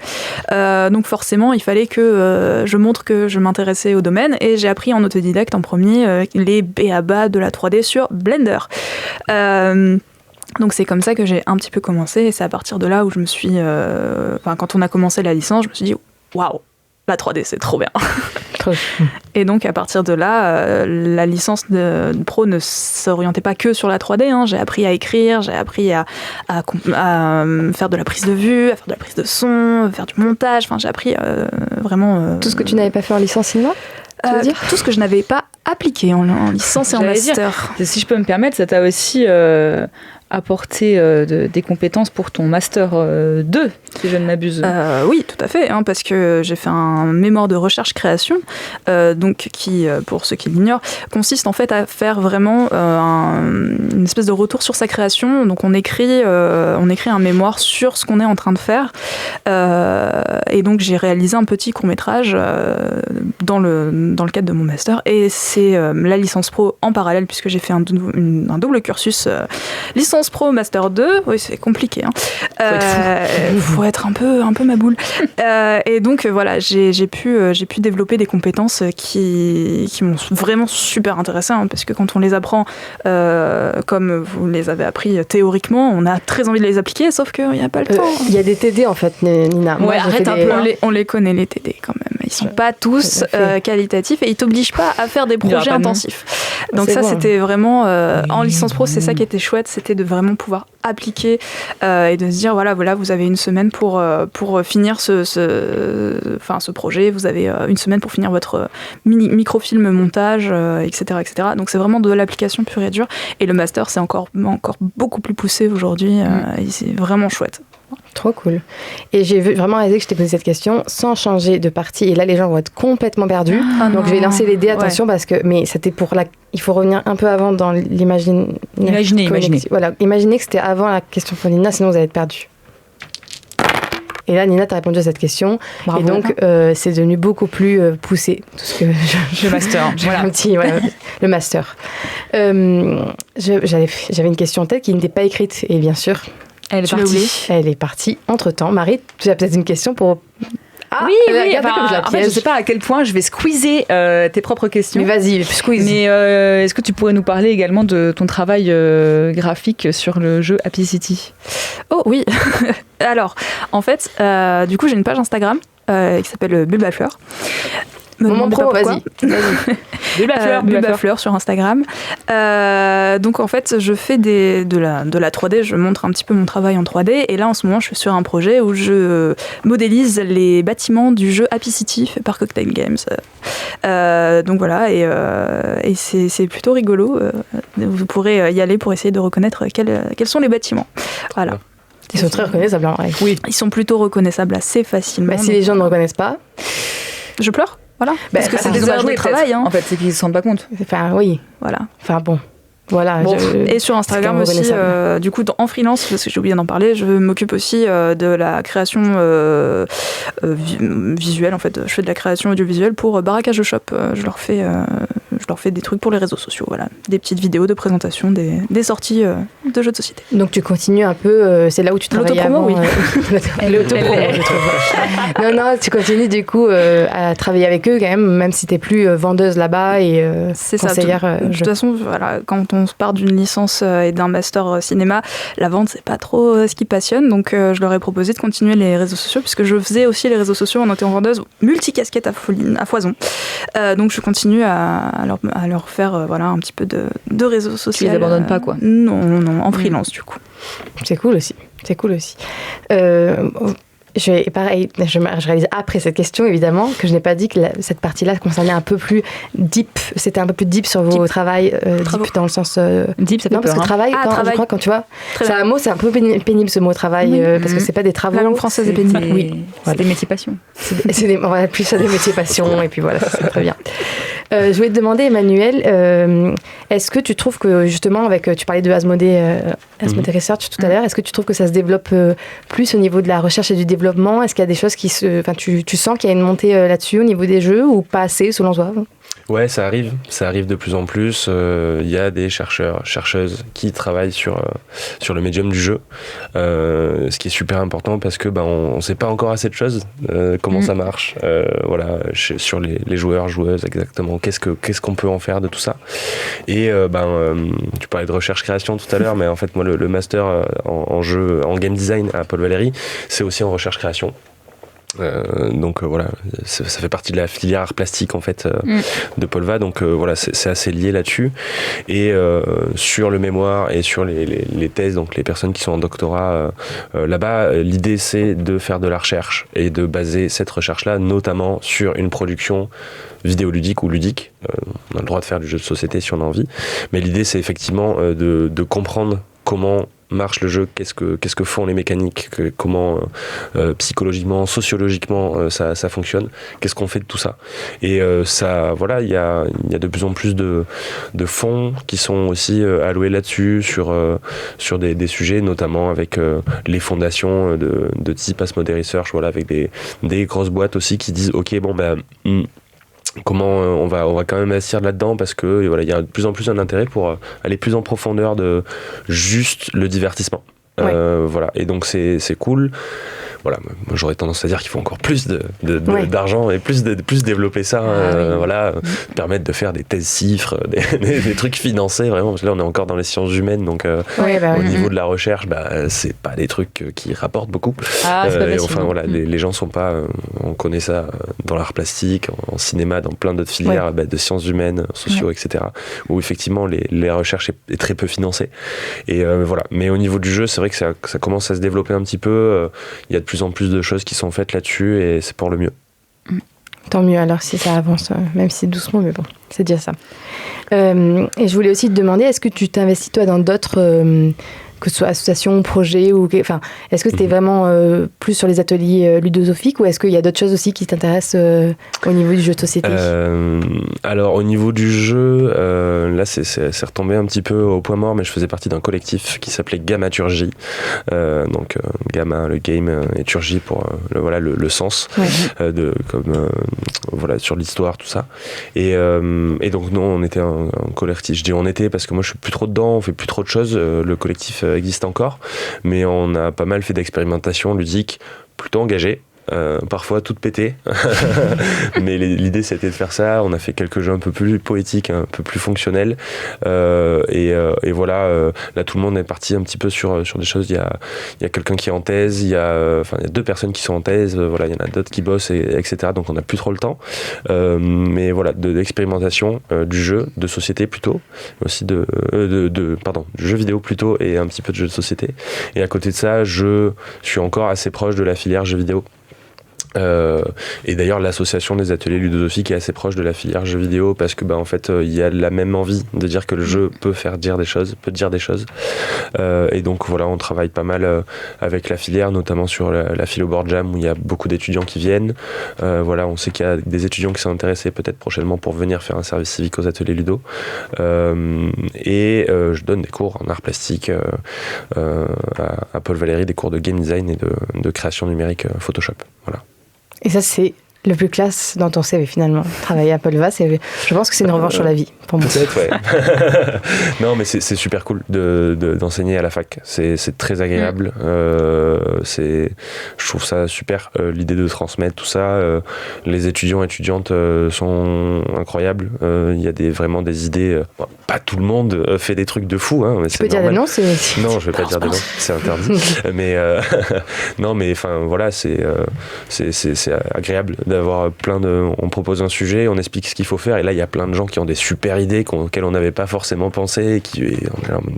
Donc forcément, il fallait que je montre que je m'intéressais au domaine, et j'ai appris en autodidacte en premier les b.a.-ba de la 3D sur Blender. Donc c'est comme ça que j'ai un petit peu commencé, et c'est à partir de là où je me suis... quand on a commencé la licence, je me suis dit « Waouh, la 3D, c'est trop bien !» Et donc à partir de là, la licence de pro ne s'orientait pas que sur la 3D. J'ai appris à écrire, j'ai appris à faire de la prise de vue, à faire de la prise de son, faire du montage. Enfin, j'ai appris vraiment... Tout ce que tu n'avais pas fait en licence, Sylvain, tu veux dire ? Tout ce que je n'avais pas appliqué en licence et en master. Si je peux me permettre, ça t'a aussi... apporter des compétences pour ton master 2, si je ne m'abuse. Oui, tout à fait, parce que j'ai fait un mémoire de recherche-création, donc qui, pour ceux qui l'ignorent, consiste en fait à faire vraiment une espèce de retour sur sa création. Donc on écrit un mémoire sur ce qu'on est en train de faire, et donc j'ai réalisé un petit court-métrage dans le cadre de mon master, et c'est la licence pro en parallèle, puisque j'ai fait un double cursus licence pro master 2, oui c'est compliqué. Faut être un peu ma boule. Et donc voilà, j'ai pu développer des compétences qui m'ont vraiment super intéressée, parce que quand on les apprend comme vous les avez appris théoriquement, on a très envie de les appliquer, sauf qu'il n'y a pas le temps. Il y a des TD en fait, Nina. Ouais, arrête un peu. On les connaît les TD quand même. Ils sont pas tous qualitatifs, et ils t'obligent pas à faire des projets intensifs. Donc ça, c'était vraiment en licence pro, c'est ça qui était chouette, c'était de vraiment pouvoir appliquer et de se dire voilà, vous avez une semaine pour finir ce projet, vous avez une semaine pour finir votre microfilm montage, etc. Donc c'est vraiment de l'application pure et dure, et le master c'est encore beaucoup plus poussé aujourd'hui, et c'est vraiment chouette. Trop cool. Et j'ai vraiment réalisé que je t'ai posé cette question sans changer de partie. Et là, les gens vont être complètement perdus. Donc, je vais lancer les dés, attention, parce que... Mais c'était pour la... Il faut revenir un peu avant dans l'imaginer. Imaginer. Voilà, imaginez que c'était avant la question pour Nina, sinon vous allez être perdus. Et là, Nina, tu as répondu à cette question. Bravo. Et donc, c'est devenu beaucoup plus poussé. Tout ce que Le master. voilà. Le master. J'avais une question en tête qui n'était pas écrite. Et bien sûr, Elle est tu l'as partie. oubliée. Elle est partie entre-temps. Marie, tu as peut-être une question pour... Oui, regardez comme je la en fait, piège. je sais pas à quel point je vais squeezer tes propres questions. Mais vas-y, squeeze. Mais est-ce que tu pourrais nous parler également de ton travail graphique sur le jeu Happy City ? Oh oui. Alors, en fait, du coup, j'ai une page Instagram qui s'appelle Bulbafleur. Moment pro, vas-y. Bulbafleur sur Instagram. Donc en fait, je fais de la 3D, je montre un petit peu mon travail en 3D. Et là, en ce moment, je suis sur un projet où je modélise les bâtiments du jeu Happy City fait par Cocktail Games. Donc voilà, et c'est plutôt rigolo. Vous pourrez y aller pour essayer de reconnaître quels sont les bâtiments. Voilà. Ils sont très reconnaissables, ouais. Oui. Ils sont plutôt reconnaissables assez facilement. Bah, si les gens ne reconnaissent pas... Je pleure. Voilà. Parce que c'est des heures de travail. Hein. En fait, c'est qu'ils ne se rendent pas compte. Enfin, oui. Voilà. Enfin, bon. Voilà. Bon. Et sur Instagram aussi, du coup, en freelance, parce que j'ai oublié d'en parler, je m'occupe aussi de la création visuelle. En fait, je fais de la création audiovisuelle pour Barracage Shop. Je leur fais des trucs pour les réseaux sociaux. Voilà. Des petites vidéos de présentation des sorties de jeux de société. Donc, tu continues un peu, c'est là où tu travaillais avant. L'autopromo, oui. L'autopromo, je trouve. Non, tu continues du coup à travailler avec eux quand même si tu n'es plus vendeuse là-bas et conseillère. De toute façon, voilà, quand on se part d'une licence et d'un master cinéma, la vente, c'est pas trop ce qui passionne. Donc, je leur ai proposé de continuer les réseaux sociaux, puisque je faisais aussi les réseaux sociaux en étant vendeuse, multicasquette à foison. Donc, je continue à leur faire voilà, un petit peu de réseaux sociaux. Tu les abandonnes pas, quoi. Non, en freelance, du coup. C'est cool aussi. Je réalise après cette question, évidemment, que je n'ai pas dit que cette partie-là concernait un peu plus deep. C'était un peu plus deep sur vos travail. Deep dans le sens... Deep, ça fait non, parce peur, que travail, travail. Je crois, quand tu vois... C'est un mot, c'est un peu pénible, ce mot travail, parce que c'est pas des travaux. La langue française est pénible. Oui. C'est des métiers passion. On va plus à des métiers passion, et puis voilà, c'est très bien. Je voulais te demander, Emmanuel, est-ce que tu trouves que, justement, tu parlais de Asmodée Research tout à l'heure, est-ce que tu trouves que ça se développe plus au niveau de la recherche et du développement ? Est-ce qu'il y a des choses qui tu sens qu'il y a une montée là-dessus au niveau des jeux ou pas assez, selon toi ? Ouais, ça arrive de plus en plus. Il y a des chercheuses qui travaillent sur le médium du jeu, ce qui est super important parce que on sait pas encore assez de choses, comment ça marche, voilà, sur les joueurs, joueuses exactement. Qu'est-ce qu'on peut en faire de tout ça ? Et tu parlais de recherche-création tout à l'heure, mais en fait moi le master en jeu, en game design à Paul Valéry, c'est aussi en recherche-création. Donc voilà, ça fait partie de la filière art plastique en fait de Polva, donc voilà, c'est assez lié là-dessus. Et sur le mémoire et sur les thèses, donc les personnes qui sont en doctorat là-bas, l'idée c'est de faire de la recherche et de baser cette recherche-là notamment sur une production vidéoludique ou ludique. On a le droit de faire du jeu de société si on a envie, mais l'idée c'est effectivement de comprendre comment marche le jeu, qu'est-ce que font les mécaniques, comment psychologiquement, sociologiquement ça fonctionne, qu'est-ce qu'on fait de tout ça. Et ça, voilà, il y a de plus en plus de fonds qui sont aussi alloués là-dessus sur des sujets, notamment avec les fondations de type Asmodee Research, voilà, avec des grosses boîtes aussi qui disent ok, bon comment on va quand même investir là-dedans parce que voilà, il y a de plus en plus un intérêt pour aller plus en profondeur de juste le divertissement. Ouais. Voilà, et donc c'est cool. Voilà, moi j'aurais tendance à dire qu'il faut encore plus d'argent et plus développer ça, voilà, permettre de faire des thèses chiffres, des trucs financés vraiment, parce que là on est encore dans les sciences humaines, donc au niveau de la recherche, c'est pas des trucs qui rapportent beaucoup. Enfin voilà, les gens sont pas, on connaît ça dans l'art plastique, en cinéma, dans plein d'autres filières de sciences humaines, sociaux, etc. où effectivement les recherches est très peu financée. Et voilà, mais au niveau du jeu, c'est vrai que ça commence à se développer un petit peu. Il y a de plus en plus de choses qui sont faites là-dessus et c'est pour le mieux. Tant mieux alors si ça avance, même si doucement, mais bon, c'est déjà ça. Et je voulais aussi te demander, est-ce que tu t'investis toi dans d'autres que ce soit association, projet ou enfin, est-ce que c'était vraiment plus sur les ateliers ludosophiques ou est-ce qu'il y a d'autres choses aussi qui t'intéressent au niveau du jeu de société? Alors au niveau du jeu, là c'est retombé un petit peu au point mort, mais je faisais partie d'un collectif qui s'appelait Gammaturgie. Donc Gamma, le game, et Turgie pour le sens, voilà, sur l'histoire, tout ça. Et donc non, on était un collectif. Je dis on était parce que moi je suis plus trop dedans, on fait plus trop de choses. Le collectif existe encore, mais on a pas mal fait d'expérimentation ludique, plutôt engagée. Parfois tout pété mais l'idée c'était de faire ça. On a fait quelques jeux un peu plus poétiques, un peu plus fonctionnels, et voilà, là tout le monde est parti un petit peu sur des choses. Il y a quelqu'un qui est en thèse, il y a 2 personnes qui sont en thèse, voilà, il y en a d'autres qui bossent, etc. Donc on n'a plus trop le temps, mais voilà, d'expérimentation du jeu de société plutôt, aussi du jeu vidéo plutôt, et un petit peu de jeu de société. Et à côté de ça, je suis encore assez proche de la filière jeux vidéo. Et d'ailleurs l'association des ateliers ludosophiques est assez proche de la filière jeux vidéo parce que en fait il y a la même envie de dire que le jeu peut dire des choses, et donc voilà, on travaille pas mal avec la filière, notamment sur la philo board jam où il y a beaucoup d'étudiants qui viennent. Voilà, on sait qu'il y a des étudiants qui sont intéressés peut-être prochainement pour venir faire un service civique aux ateliers ludo, et je donne des cours en art plastique à Paul Valéry, des cours de game design et de création numérique Photoshop. Voilà. Et ça, c'est le plus classe dans ton CV finalement. Travailler à Paul Valéry, je pense que c'est une revanche sur la vie pour moi. Peut-être, ouais. Non, mais c'est super cool d'enseigner à la fac. C'est très agréable. Je trouve ça super, l'idée de transmettre tout ça. Les étudiants et étudiantes sont incroyables. Il y a vraiment des idées. Pas tout le monde fait des trucs de fou, hein, mais tu peux dire des noms, Non, je vais pas dire des noms, c'est interdit. Mais non, mais enfin voilà, c'est agréable d'avoir on propose un sujet, on explique ce qu'il faut faire, et là il y a plein de gens qui ont des super idées auxquelles on n'avait pas forcément pensé, mais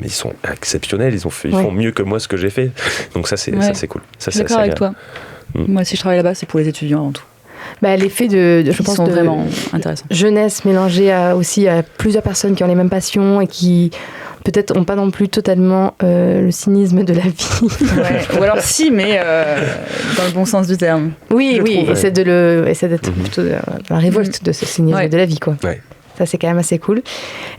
ils sont exceptionnels, ils font mieux que moi ce que j'ai fait. Donc ça c'est cool. Ça, je suis d'accord avec toi. Moi, si je travaille là-bas, c'est pour les étudiants avant tout. L'effet je pense, de vraiment intéressant. Jeunesse mélangée aussi à plusieurs personnes qui ont les mêmes passions et qui peut-être n'ont pas non plus totalement le cynisme de la vie. Ou alors si, mais dans le bon sens du terme. Oui, essaie d'être plutôt dans la révolte de ce cynisme de la vie, quoi. Ouais. Ça, c'est quand même assez cool.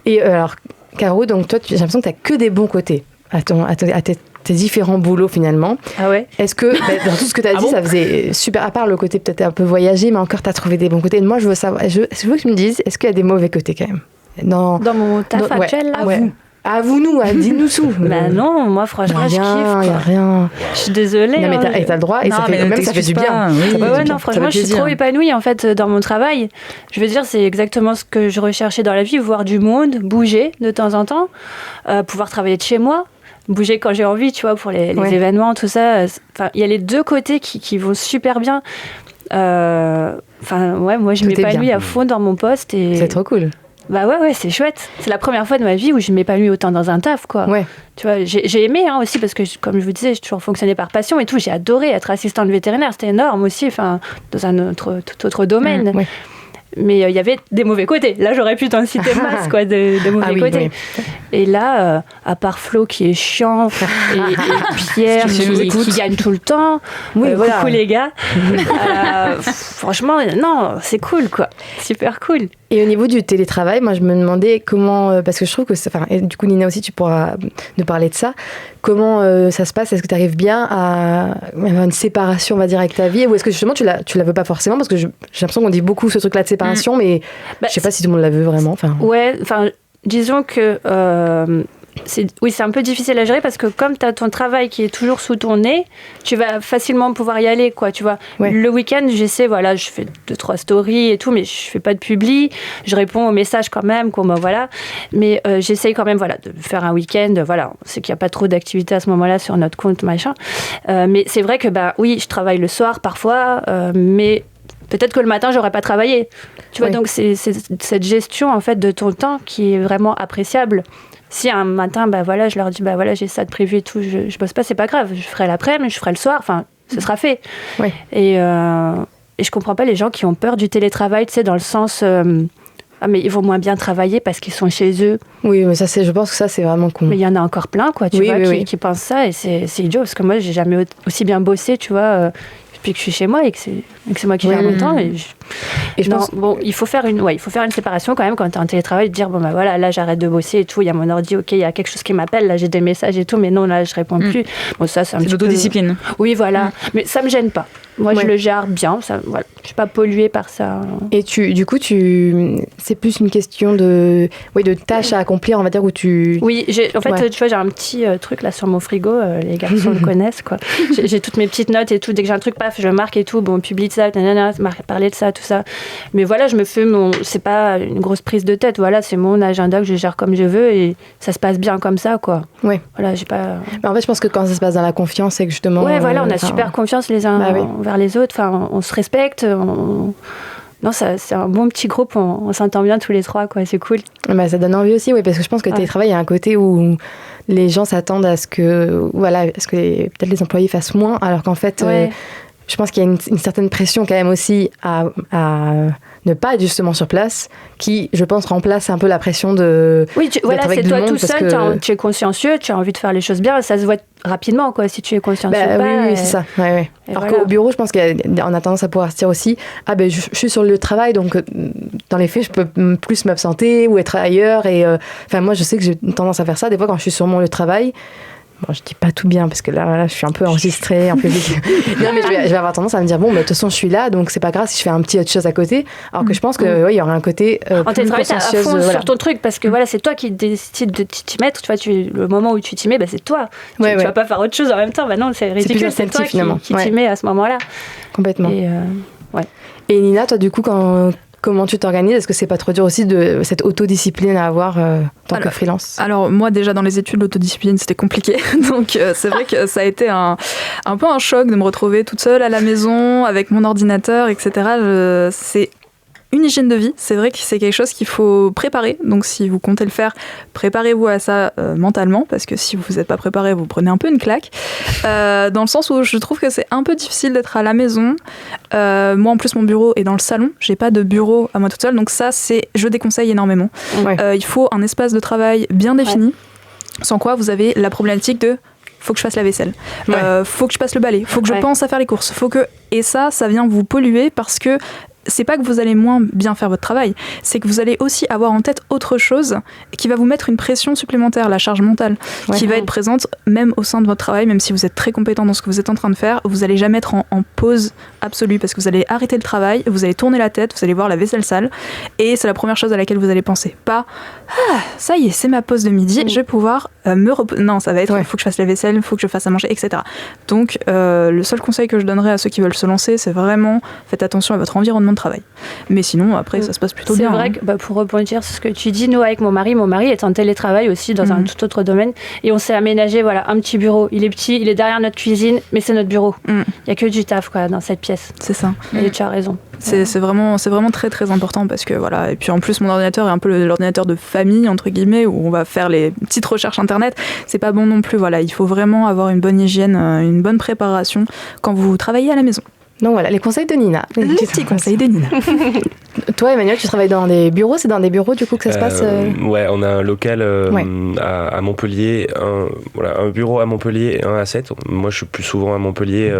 Et alors, Caro, donc toi, j'ai l'impression que tu n'as que des bons côtés à tes différents boulots finalement. Ah ouais. Est-ce que dans tout ce que tu as dit, ça faisait super, à part le côté peut-être un peu voyager, mais encore tu as trouvé des bons côtés. Et moi, je veux savoir, je veux que tu me dises, est-ce qu'il y a des mauvais côtés quand même dans mon taf actuel là? Avoue-nous, dis-nous tout. Non, moi franchement, je kiffe. Il n'y a rien. Je suis désolée. Non, mais t'as le droit, et ça fait du bien. Non, franchement, je suis trop épanouie en fait dans mon travail. Je veux dire, c'est exactement ce que je recherchais dans la vie, voir du monde, bouger de temps en temps, pouvoir travailler de chez moi. Bouger quand j'ai envie, tu vois, pour les événements, tout ça. Enfin, il y a les deux côtés qui vont super bien. Moi, je m'épanouis à fond dans mon poste. Et... C'est trop cool. Bah ouais, c'est chouette. C'est la première fois de ma vie où je m'épanouis autant dans un taf, quoi. Ouais. Tu vois, j'ai aimé aussi parce que, comme je vous disais, j'ai toujours fonctionné par passion et tout. J'ai adoré être assistante vétérinaire. C'était énorme aussi, dans un tout autre domaine. Ouais. Mais il y avait des mauvais côtés. Là, j'aurais pu t'en citer masse, quoi, de mauvais côtés. Oui. Et là, à part Flo qui est chiant et Pierre qui gagne tout le temps, coucou les gars. Franchement, non, c'est cool, quoi. Super cool. Et au niveau du télétravail, moi, je me demandais comment, parce que je trouve que, et du coup, Nina aussi, tu pourras nous parler de ça. Comment ça se passe? Est-ce que tu arrives bien à avoir une séparation, on va dire, avec ta vie? Ou est-ce que justement, tu la veux pas forcément? Parce que j'ai l'impression qu'on dit beaucoup ce truc-là de séparation, mais je sais pas si tout le monde la veut vraiment. Disons que c'est un peu difficile à gérer parce que comme tu as ton travail qui est toujours sous ton nez, tu vas facilement pouvoir y aller, quoi, tu vois. Ouais. Le week-end, j'essaie, je fais 2-3 stories et tout, mais je fais pas de publi, je réponds aux messages quand même, mais j'essaie quand même, de faire un week-end, on sait qu'il y a pas trop d'activité à ce moment-là sur notre compte, machin. Mais c'est vrai que, je travaille le soir parfois, mais peut-être que le matin, j'aurais pas travaillé. Tu vois, donc c'est cette gestion, en fait, de ton temps qui est vraiment appréciable. Si un matin, je leur dis, j'ai ça de prévu et tout, je bosse pas, c'est pas grave. Je ferai l'après-midi, je ferai le soir, ce sera fait. Ouais. Et je comprends pas les gens qui ont peur du télétravail, tu sais, dans le sens... ah mais ils vont moins bien travailler parce qu'ils sont chez eux. Oui, mais je pense que ça c'est vraiment con. Mais il y en a encore plein, quoi, tu vois, qui pensent ça, et c'est idiot, parce que moi j'ai jamais aussi bien bossé, tu vois, depuis que je suis chez moi et que c'est moi qui gère mon temps. Et je pense il faut faire une séparation quand même quand tu es en télétravail, de dire bon bah voilà, là j'arrête de bosser et tout, il y a mon ordi, ok, il y a quelque chose qui m'appelle, là j'ai des messages et tout, mais non, là je réponds plus. Bon, ça c'est un petit l'autodiscipline. Oui, voilà, mais ça me gêne pas. Moi, je le gère bien, ça, voilà. Je suis pas polluée par ça. Et du coup, c'est plus une question de tâches à accomplir, on va dire, où tu... Oui, en fait, tu vois, j'ai un petit truc là sur mon frigo, les garçons le connaissent, quoi. J'ai toutes mes petites notes et tout, dès que j'ai un truc, paf, je marque et tout, bon, publie de ça, parler de ça, tout ça. Mais voilà, je me fais c'est pas une grosse prise de tête, voilà, c'est mon agenda que je gère comme je veux et ça se passe bien comme ça, quoi. Oui. Voilà, j'ai pas... Mais en fait, je pense que quand ça se passe dans la confiance, c'est que justement... Ouais, voilà, on a super confiance les uns envers les autres, enfin, on se respecte, Non, c'est un bon petit groupe, on s'entend bien tous les trois, quoi, c'est cool. Bah, ça donne envie aussi, oui, parce que je pense que télétravail, il y a un côté où les gens s'attendent à ce que peut-être les employés fassent moins, alors qu'en fait, je pense qu'il y a une certaine pression quand même aussi à ne pas être justement sur place, qui, je pense, remplace un peu la pression de... Oui, voilà, c'est toi tout seul, tu es consciencieux, tu as envie de faire les choses bien, ça se voit rapidement, quoi, si tu es consciencieux ou pas. Oui, c'est ça. Ouais. Alors qu'au bureau, je pense qu'on a tendance à pouvoir se dire aussi, je suis sur le lieu de travail, donc dans les faits, je peux plus m'absenter ou être ailleurs. Et moi, je sais que j'ai tendance à faire ça. Des fois, quand je suis sur mon lieu de travail, bon, je dis pas tout bien parce que là je suis un peu enregistrée en public. Non, mais je vais avoir tendance à me dire bon, de toute façon, je suis là, donc c'est pas grave si je fais un petit autre chose à côté. Alors que je pense que il y aura un côté en télétravail, t'es à fond sur ton truc parce que voilà, c'est toi qui décides de t'y mettre. Tu vois, le moment où tu t'y mets, c'est toi. Tu vas pas faire autre chose en même temps. Non, c'est ridicule. C'est toi qui t'y mets à ce moment-là. Complètement. Et Nina, toi, du coup, comment tu t'organises ? Est-ce que c'est pas trop dur aussi de cette autodiscipline à avoir en tant que freelance ? Alors moi déjà dans les études l'autodiscipline c'était compliqué, donc c'est vrai que ça a été un peu un choc de me retrouver toute seule à la maison avec mon ordinateur, etc. C'est une hygiène de vie, c'est vrai que c'est quelque chose qu'il faut préparer, donc si vous comptez le faire, préparez-vous à ça mentalement, parce que si vous n'êtes pas préparé, vous prenez un peu une claque, dans le sens où je trouve que c'est un peu difficile d'être à la maison. Moi en plus mon bureau est dans le salon, j'ai pas de bureau à moi toute seule, donc ça je déconseille énormément. Il faut un espace de travail bien défini, sans quoi vous avez la problématique de faut que je fasse la vaisselle, faut que je passe le balai, faut que je pense à faire les courses, et ça vient vous polluer parce que c'est pas que vous allez moins bien faire votre travail, c'est que vous allez aussi avoir en tête autre chose qui va vous mettre une pression supplémentaire, la charge mentale, qui va être présente même au sein de votre travail, même si vous êtes très compétent dans ce que vous êtes en train de faire, vous allez jamais être en pause absolue, parce que vous allez arrêter le travail, vous allez tourner la tête, vous allez voir la vaisselle sale, et c'est la première chose à laquelle vous allez penser. Pas ça y est, c'est ma pause de midi, je vais pouvoir me reposer. Non, ça va être faut que je fasse la vaisselle, faut que je fasse à manger, etc. Donc le seul conseil que je donnerais à ceux qui veulent se lancer, c'est vraiment faites attention à votre environnement de travail. Mais sinon, après, ça se passe plutôt bien. C'est vrai que pour rebondir sur ce que tu dis, nous, avec mon mari est en télétravail aussi dans un tout autre domaine, et on s'est aménagé un petit bureau. Il est petit, il est derrière notre cuisine, mais c'est notre bureau. Il n'y a que du taf dans cette pièce. C'est ça. Et tu as raison. C'est vraiment très très important parce que voilà. Et puis en plus, mon ordinateur est un peu l'ordinateur de famille, entre guillemets, où on va faire les petites recherches internet. C'est pas bon non plus. Voilà, il faut vraiment avoir une bonne hygiène, une bonne préparation quand vous travaillez à la maison. Donc voilà, les conseils de Nina. Les petits conseils de Nina. Toi, Emmanuel, tu travailles dans des bureaux, c'est dans des bureaux du coup que ça se passe Ouais, on a un local à Montpellier, un bureau à Montpellier et un à Sète. Moi, je suis plus souvent à Montpellier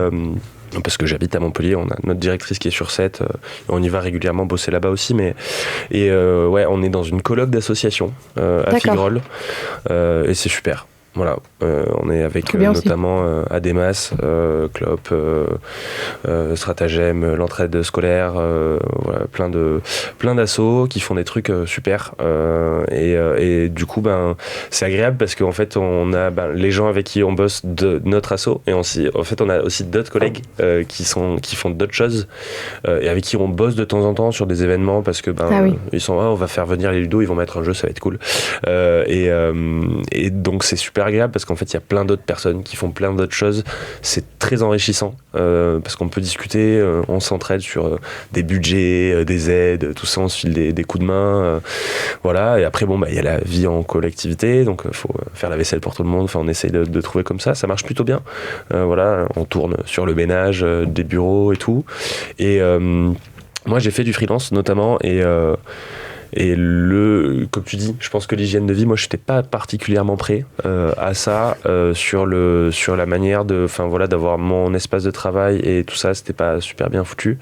parce que j'habite à Montpellier. On a notre directrice qui est sur Sète. On y va régulièrement bosser là-bas aussi. On est dans une colloque d'association à Figrolles et c'est super. Voilà, on est avec notamment Adémas, Clop, Stratagème, l'entraide scolaire, plein d'assos qui font des trucs super. Et du coup, c'est agréable parce qu'en fait, on a les gens avec qui on bosse de notre asso, et en fait, on a aussi d'autres collègues qui font d'autres choses et avec qui on bosse de temps en temps sur des événements parce que ils sont on va faire venir les ludos, ils vont mettre un jeu, ça va être cool. Et donc c'est super agréable parce qu'en fait il y a plein d'autres personnes qui font plein d'autres choses, c'est très enrichissant parce qu'on peut discuter, on s'entraide sur des budgets, des aides, tout ça, on se file des coups de main, voilà. Et après il y a la vie en collectivité, donc il faut faire la vaisselle pour tout le monde, on essaye de trouver comme ça marche plutôt bien, voilà, on tourne sur le ménage des bureaux et tout, et moi j'ai fait du freelance notamment, Et comme tu dis, je pense que l'hygiène de vie, moi je n'étais pas particulièrement prêt à ça, sur la manière d'avoir mon espace de travail et tout ça, c'était pas super bien foutu.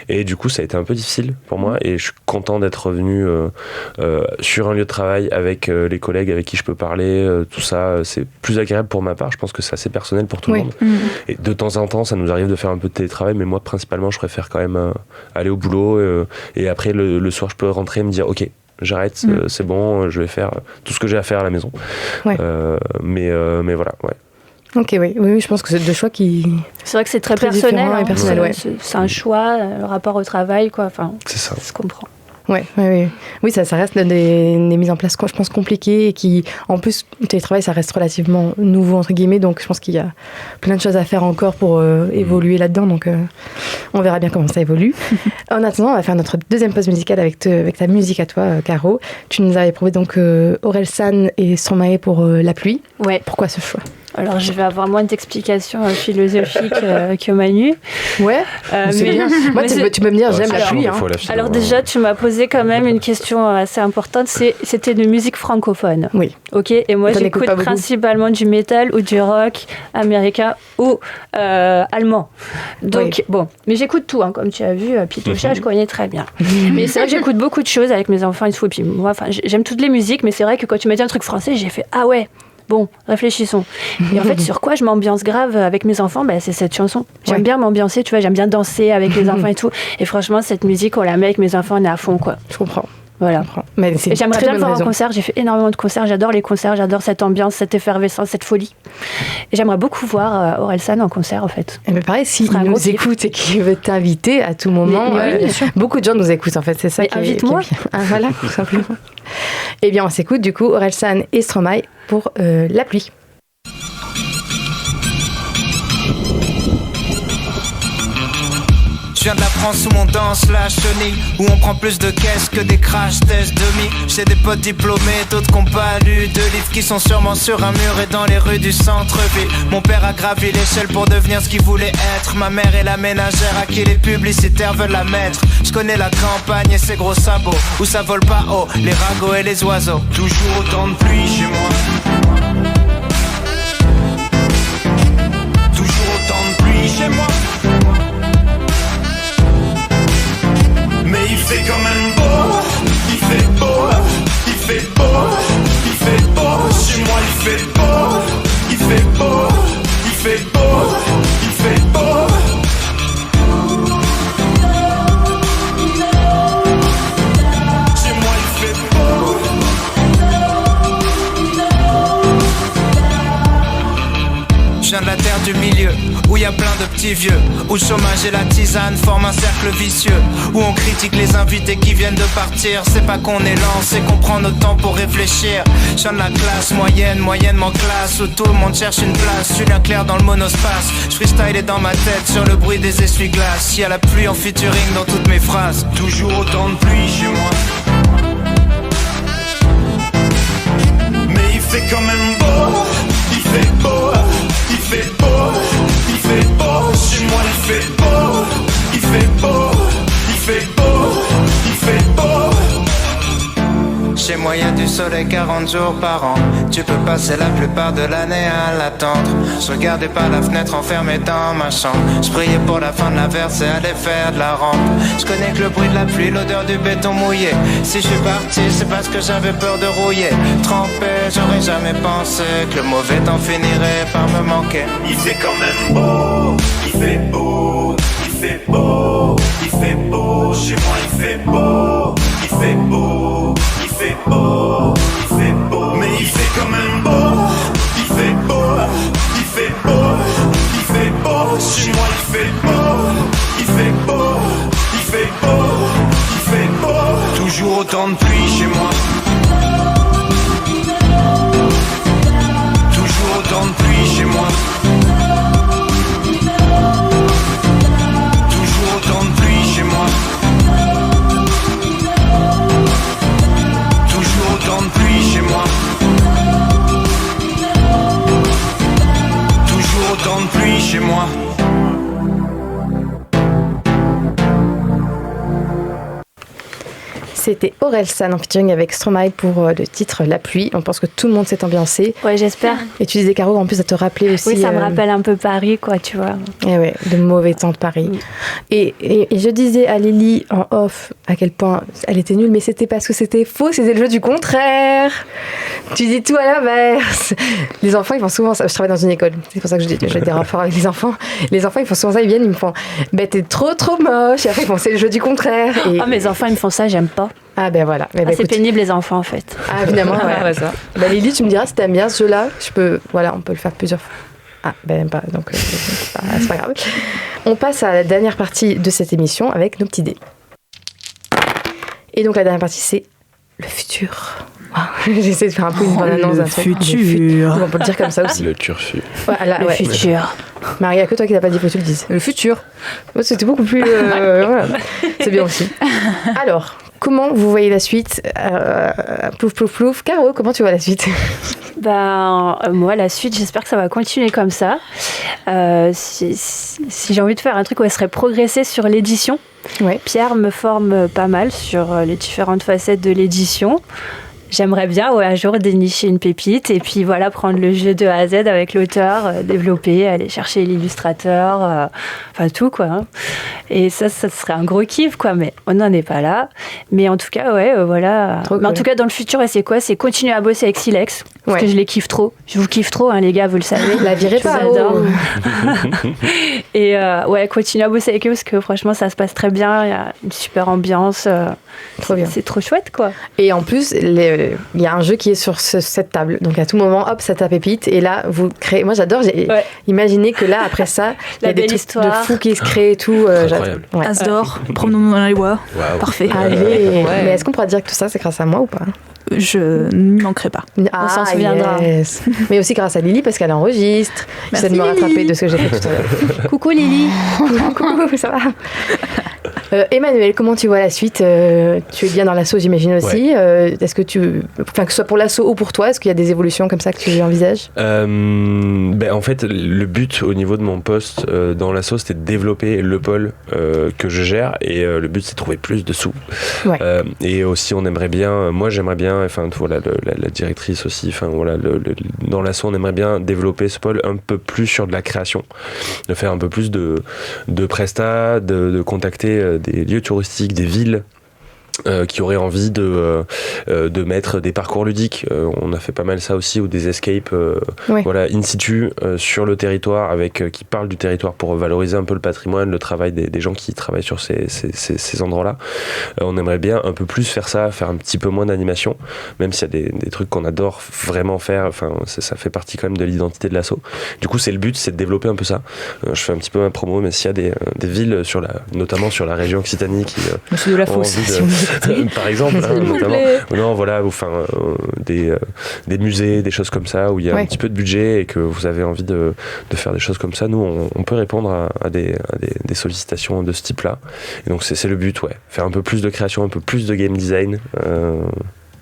Et du coup, ça a été un peu difficile pour moi et je suis content d'être revenu sur un lieu de travail avec les collègues avec qui je peux parler, tout ça, c'est plus agréable pour ma part. Je pense que c'est assez personnel pour tout le monde. Et de temps en temps, ça nous arrive de faire un peu de télétravail, mais moi, principalement, je préfère quand même aller au boulot et après, le soir, je peux rentrer et me dire, ok, j'arrête, c'est bon, je vais faire tout ce que j'ai à faire à la maison. Ouais. Mais voilà, ouais. Ok, oui, je pense que c'est deux choix qui... C'est vrai que c'est très personnel. Hein, personnel c'est un choix, le rapport au travail, quoi. Enfin, c'est ça. Ça se comprend. Oui, ça reste des mises en place, je pense, compliquées et qui, en plus, le télétravail, ça reste relativement nouveau, entre guillemets, donc je pense qu'il y a plein de choses à faire encore pour évoluer là-dedans, donc on verra bien comment ça évolue. En attendant, on va faire notre deuxième pause musicale avec ta musique à toi, Caro. Tu nous avais prouvé donc Orelsan et Stromae pour La pluie. Ouais. Pourquoi ce choix ? Alors, je vais avoir moins d'explications philosophiques que Manu. Ouais, c'est bien. Moi, tu peux me dire, j'aime la pluie. Alors déjà, tu m'as posé quand même une question assez importante. C'était de musique francophone. Oui. Ok. Et moi, j'écoute principalement du métal ou du rock américain ou allemand. Donc, bon. Mais j'écoute tout, hein, comme tu as vu. Pitocha, je connais très bien. Mais c'est vrai que j'écoute beaucoup de choses avec mes enfants et tout. Et puis moi, j'aime toutes les musiques, mais c'est vrai que quand tu m'as dit un truc français, j'ai fait « Ah ouais !» Bon, réfléchissons. Et en fait, sur quoi je m'ambiance grave avec mes enfants, c'est cette chanson. J'aime bien m'ambiancer, tu vois, j'aime bien danser avec les enfants et tout. Et franchement, cette musique, on la met avec mes enfants, on est à fond, quoi. Je comprends. Voilà. Mais et j'aimerais bien le voir en concert. J'ai fait énormément de concerts. J'adore les concerts. J'adore cette ambiance, cette effervescence, cette folie. Et j'aimerais beaucoup voir Orelsan en concert, en fait. Et mais pareil, s'il nous écoute et qu'il veut t'inviter à tout moment, beaucoup de gens nous écoutent, en fait. C'est ça mais qui invite-moi. Ah, voilà, tout simplement. Eh bien, on s'écoute du coup Orelsan et Stromae pour La pluie. Je viens de la France où on danse la chenille, où on prend plus de caisses que des crash tests demi. J'ai des potes diplômés, d'autres qui n'ont pas lu de livres, qui sont sûrement sur un mur et dans les rues du centre-ville. Mon père a gravi l'échelle pour devenir ce qu'il voulait être. Ma mère est la ménagère à qui les publicitaires veulent la mettre. Je connais la campagne et ses gros sabots, où ça vole pas haut, les ragots et les oiseaux. Toujours autant de pluie chez moi. Toujours autant de pluie chez moi. Mais il fait quand même beau, il fait beau, il fait beau, il fait beau. Chez moi il fait beau, il fait beau, il fait beau, il fait beau. Chez moi il fait beau. Je viens de la terre du milieu, où y a plein de petits vieux, où le chômage et la tisane forment un cercle vicieux, où on critique les invités qui viennent de partir. C'est pas qu'on est lent, c'est qu'on prend notre temps pour réfléchir. Je viens de la classe moyenne, moyennement classe, où tout le monde cherche une place. Julien Clerc dans le monospace, je freestyle dans ma tête sur le bruit des essuie-glaces. Y a la pluie en featuring dans toutes mes phrases. Toujours autant de pluie chez moi. Mais il fait quand même beau, il fait beau. Il fait beau, il fait beau, chez moi il fait beau, il fait beau, il fait beau, il fait beau. Chez moi y'a du soleil 40 jours par an. Tu peux passer la plupart de l'année à l'attendre. Je regardais par la fenêtre enfermé dans ma chambre. Je priais pour la fin de la verse et aller faire de la rampe. Je connais que le bruit de la pluie, l'odeur du béton mouillé. Si je suis parti c'est parce que j'avais peur de rouiller. Trempé, j'aurais jamais pensé que le mauvais temps finirait par me manquer. Il fait quand même beau, il fait beau, il fait beau, il fait beau. Chez moi il fait beau, il fait beau. Il fait beau, il fait beau, mais il fait quand même beau. Il fait beau, il fait beau, il fait beau. Chez moi il fait beau, il fait beau, il fait beau, il fait beau. Toujours autant de pluie chez moi. Toujours autant de pluie chez moi. C'était Orelsan en featuring avec Stromae pour le titre La pluie. On pense que tout le monde s'est ambiancé. Ouais, j'espère. Et tu disais, Caro, en plus, ça te rappelait aussi... Oui, ça me rappelle un peu Paris, quoi, tu vois. Et ouais, le mauvais temps de Paris. Et je disais à Lily en off à quel point elle était nulle, mais c'était parce que c'était faux, c'était le jeu du contraire. Tu dis tout à l'inverse. Les enfants, ils font souvent ça. Je travaille dans une école, c'est pour ça que j'ai des rapports avec les enfants. Les enfants, ils font souvent ça, ils viennent, ils me font t'es trop moche. Et après, ils font c'est le jeu du contraire. Et... mes enfants, ils me font ça, j'aime pas. Ah ben voilà. C'est écoute... pénible les enfants en fait. Ah évidemment, ouais. ça. Lily, tu me diras si t'aimes bien ce jeu-là. On peut le faire plusieurs fois. Ah, ben pas, donc c'est pas grave. On passe à la dernière partie de cette émission avec nos petits dés. Et donc la dernière partie, c'est le futur. Wow. J'essaie de faire un peu une bonne annonce. Le futur. On peut le dire comme ça aussi. Le turfu. Voilà, le futur. Marie, il n'y a que toi qui n'as pas dit, faut que tu le dises. Le futur. C'était beaucoup plus... voilà. C'est bien aussi. Alors, comment vous voyez la suite Plouf, plouf, plouf. Caro, comment tu vois la suite? Moi, la suite, j'espère que ça va continuer comme ça. Si j'ai envie de faire un truc où elle serait progresser sur l'édition, ouais. Pierre me forme pas mal sur les différentes facettes de l'édition. J'aimerais bien un jour dénicher une pépite et puis voilà, prendre le jeu de A à Z avec l'auteur, développer, aller chercher l'illustrateur, enfin tout quoi. Hein. Et ça serait un gros kiff quoi, mais on n'en est pas là. Mais en tout cas, voilà. Mais en tout cas, dans le futur, c'est quoi ? C'est continuer à bosser avec Silex, parce que je les kiffe trop. Je vous kiffe trop, hein, les gars, vous le savez. La virée pas. Et continuer à bosser avec eux parce que franchement, ça se passe très bien. Il y a une super ambiance. Trop bien. C'est trop chouette quoi. Et en plus, il y a un jeu qui est sur cette table. Donc à tout moment, hop, ça tape pépite. Et là, vous créez. Moi, j'adore. J'ai imaginé que là, après ça, il y a des trucs de fou qui se créent et tout. As d'or, promenons dans les bois. Wow. Parfait. Allez. Mais est-ce qu'on pourra dire que tout ça, c'est grâce à moi ou pas ? Je n'y manquerai pas. On s'en souviendra. Yes. Mais aussi grâce à Lily parce qu'elle enregistre. J'essaie de me rattraper de ce que j'ai fait tout à l'heure. Coucou Lily. Coucou, ça va. Emmanuel, comment tu vois la suite ? Tu es bien dans l'assaut, j'imagine aussi. Ouais. Est-ce que que ce soit pour l'assaut ou pour toi, est-ce qu'il y a des évolutions comme ça que tu envisages ? En fait, le but au niveau de mon poste dans l'assaut, c'était de développer le pôle que je gère et le but, c'est de trouver plus de sous. Ouais. Et aussi, j'aimerais bien, enfin voilà, la directrice aussi, enfin voilà, dans l'assaut, on aimerait bien développer ce pôle un peu plus sur de la création, de faire un peu plus de prestats, de contacter des lieux touristiques, des villes qui auraient envie de mettre des parcours ludiques. On a fait pas mal ça aussi, ou des escapes voilà, in situ sur le territoire, qui parlent du territoire pour valoriser un peu le patrimoine, le travail des gens qui travaillent sur ces endroits-là. On aimerait bien un peu plus faire ça, faire un petit peu moins d'animation, même s'il y a des trucs qu'on adore vraiment faire. Enfin, ça fait partie quand même de l'identité de l'asso. Du coup, le but, c'est de développer un peu ça. Je fais un petit peu ma promo, mais s'il y a des villes, notamment sur la région Occitanie, qui Monsieur de la Fosse, par exemple, notamment, non, voilà, enfin, des musées, des choses comme ça, où il y a un petit peu de budget et que vous avez envie de faire des choses comme ça, nous, on peut répondre à des sollicitations de ce type-là. Et donc, c'est le but, faire un peu plus de création, un peu plus de game design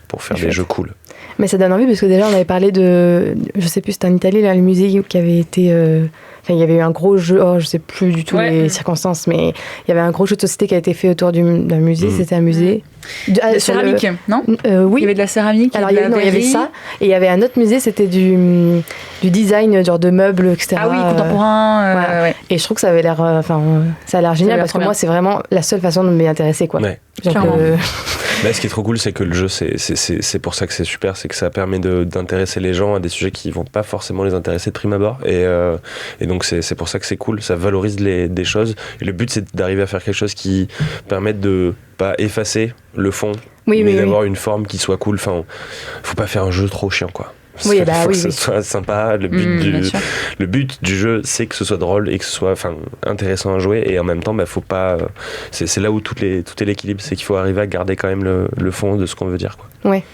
pour faire des jeux cool. Mais ça donne envie parce que déjà, on avait parlé je sais plus, c'était en Italie, là, le musée qui avait été... il y avait eu un gros jeu, je sais plus du tout les circonstances, mais il y avait un gros jeu de société qui a été fait autour d'un musée. C'était un musée de céramique, non oui. Il y avait de la céramique. Alors il y avait ça, et il y avait un autre musée, c'était du design, genre de meubles, etc. Ah oui, contemporain. Et je trouve que ça avait l'air, ça a l'air génial parce que moi, c'est vraiment la seule façon de m'y intéresser, quoi. Ouais. Donc, ce qui est trop cool, c'est que le jeu, c'est pour ça que c'est super, c'est que ça permet d'intéresser les gens à des sujets qui vont pas forcément les intéresser de prime abord, et donc c'est pour ça que c'est cool, ça valorise des choses, et le but c'est d'arriver à faire quelque chose qui permette de pas effacer le fond, mais d'avoir une forme qui soit cool. Enfin, faut pas faire un jeu trop chiant, quoi. Faut que ce soit sympa. Le but du jeu, c'est que ce soit drôle et que ce soit intéressant à jouer, et en même temps faut pas, c'est là où tout est l'équilibre, c'est qu'il faut arriver à garder quand même le fond de ce qu'on veut dire, quoi.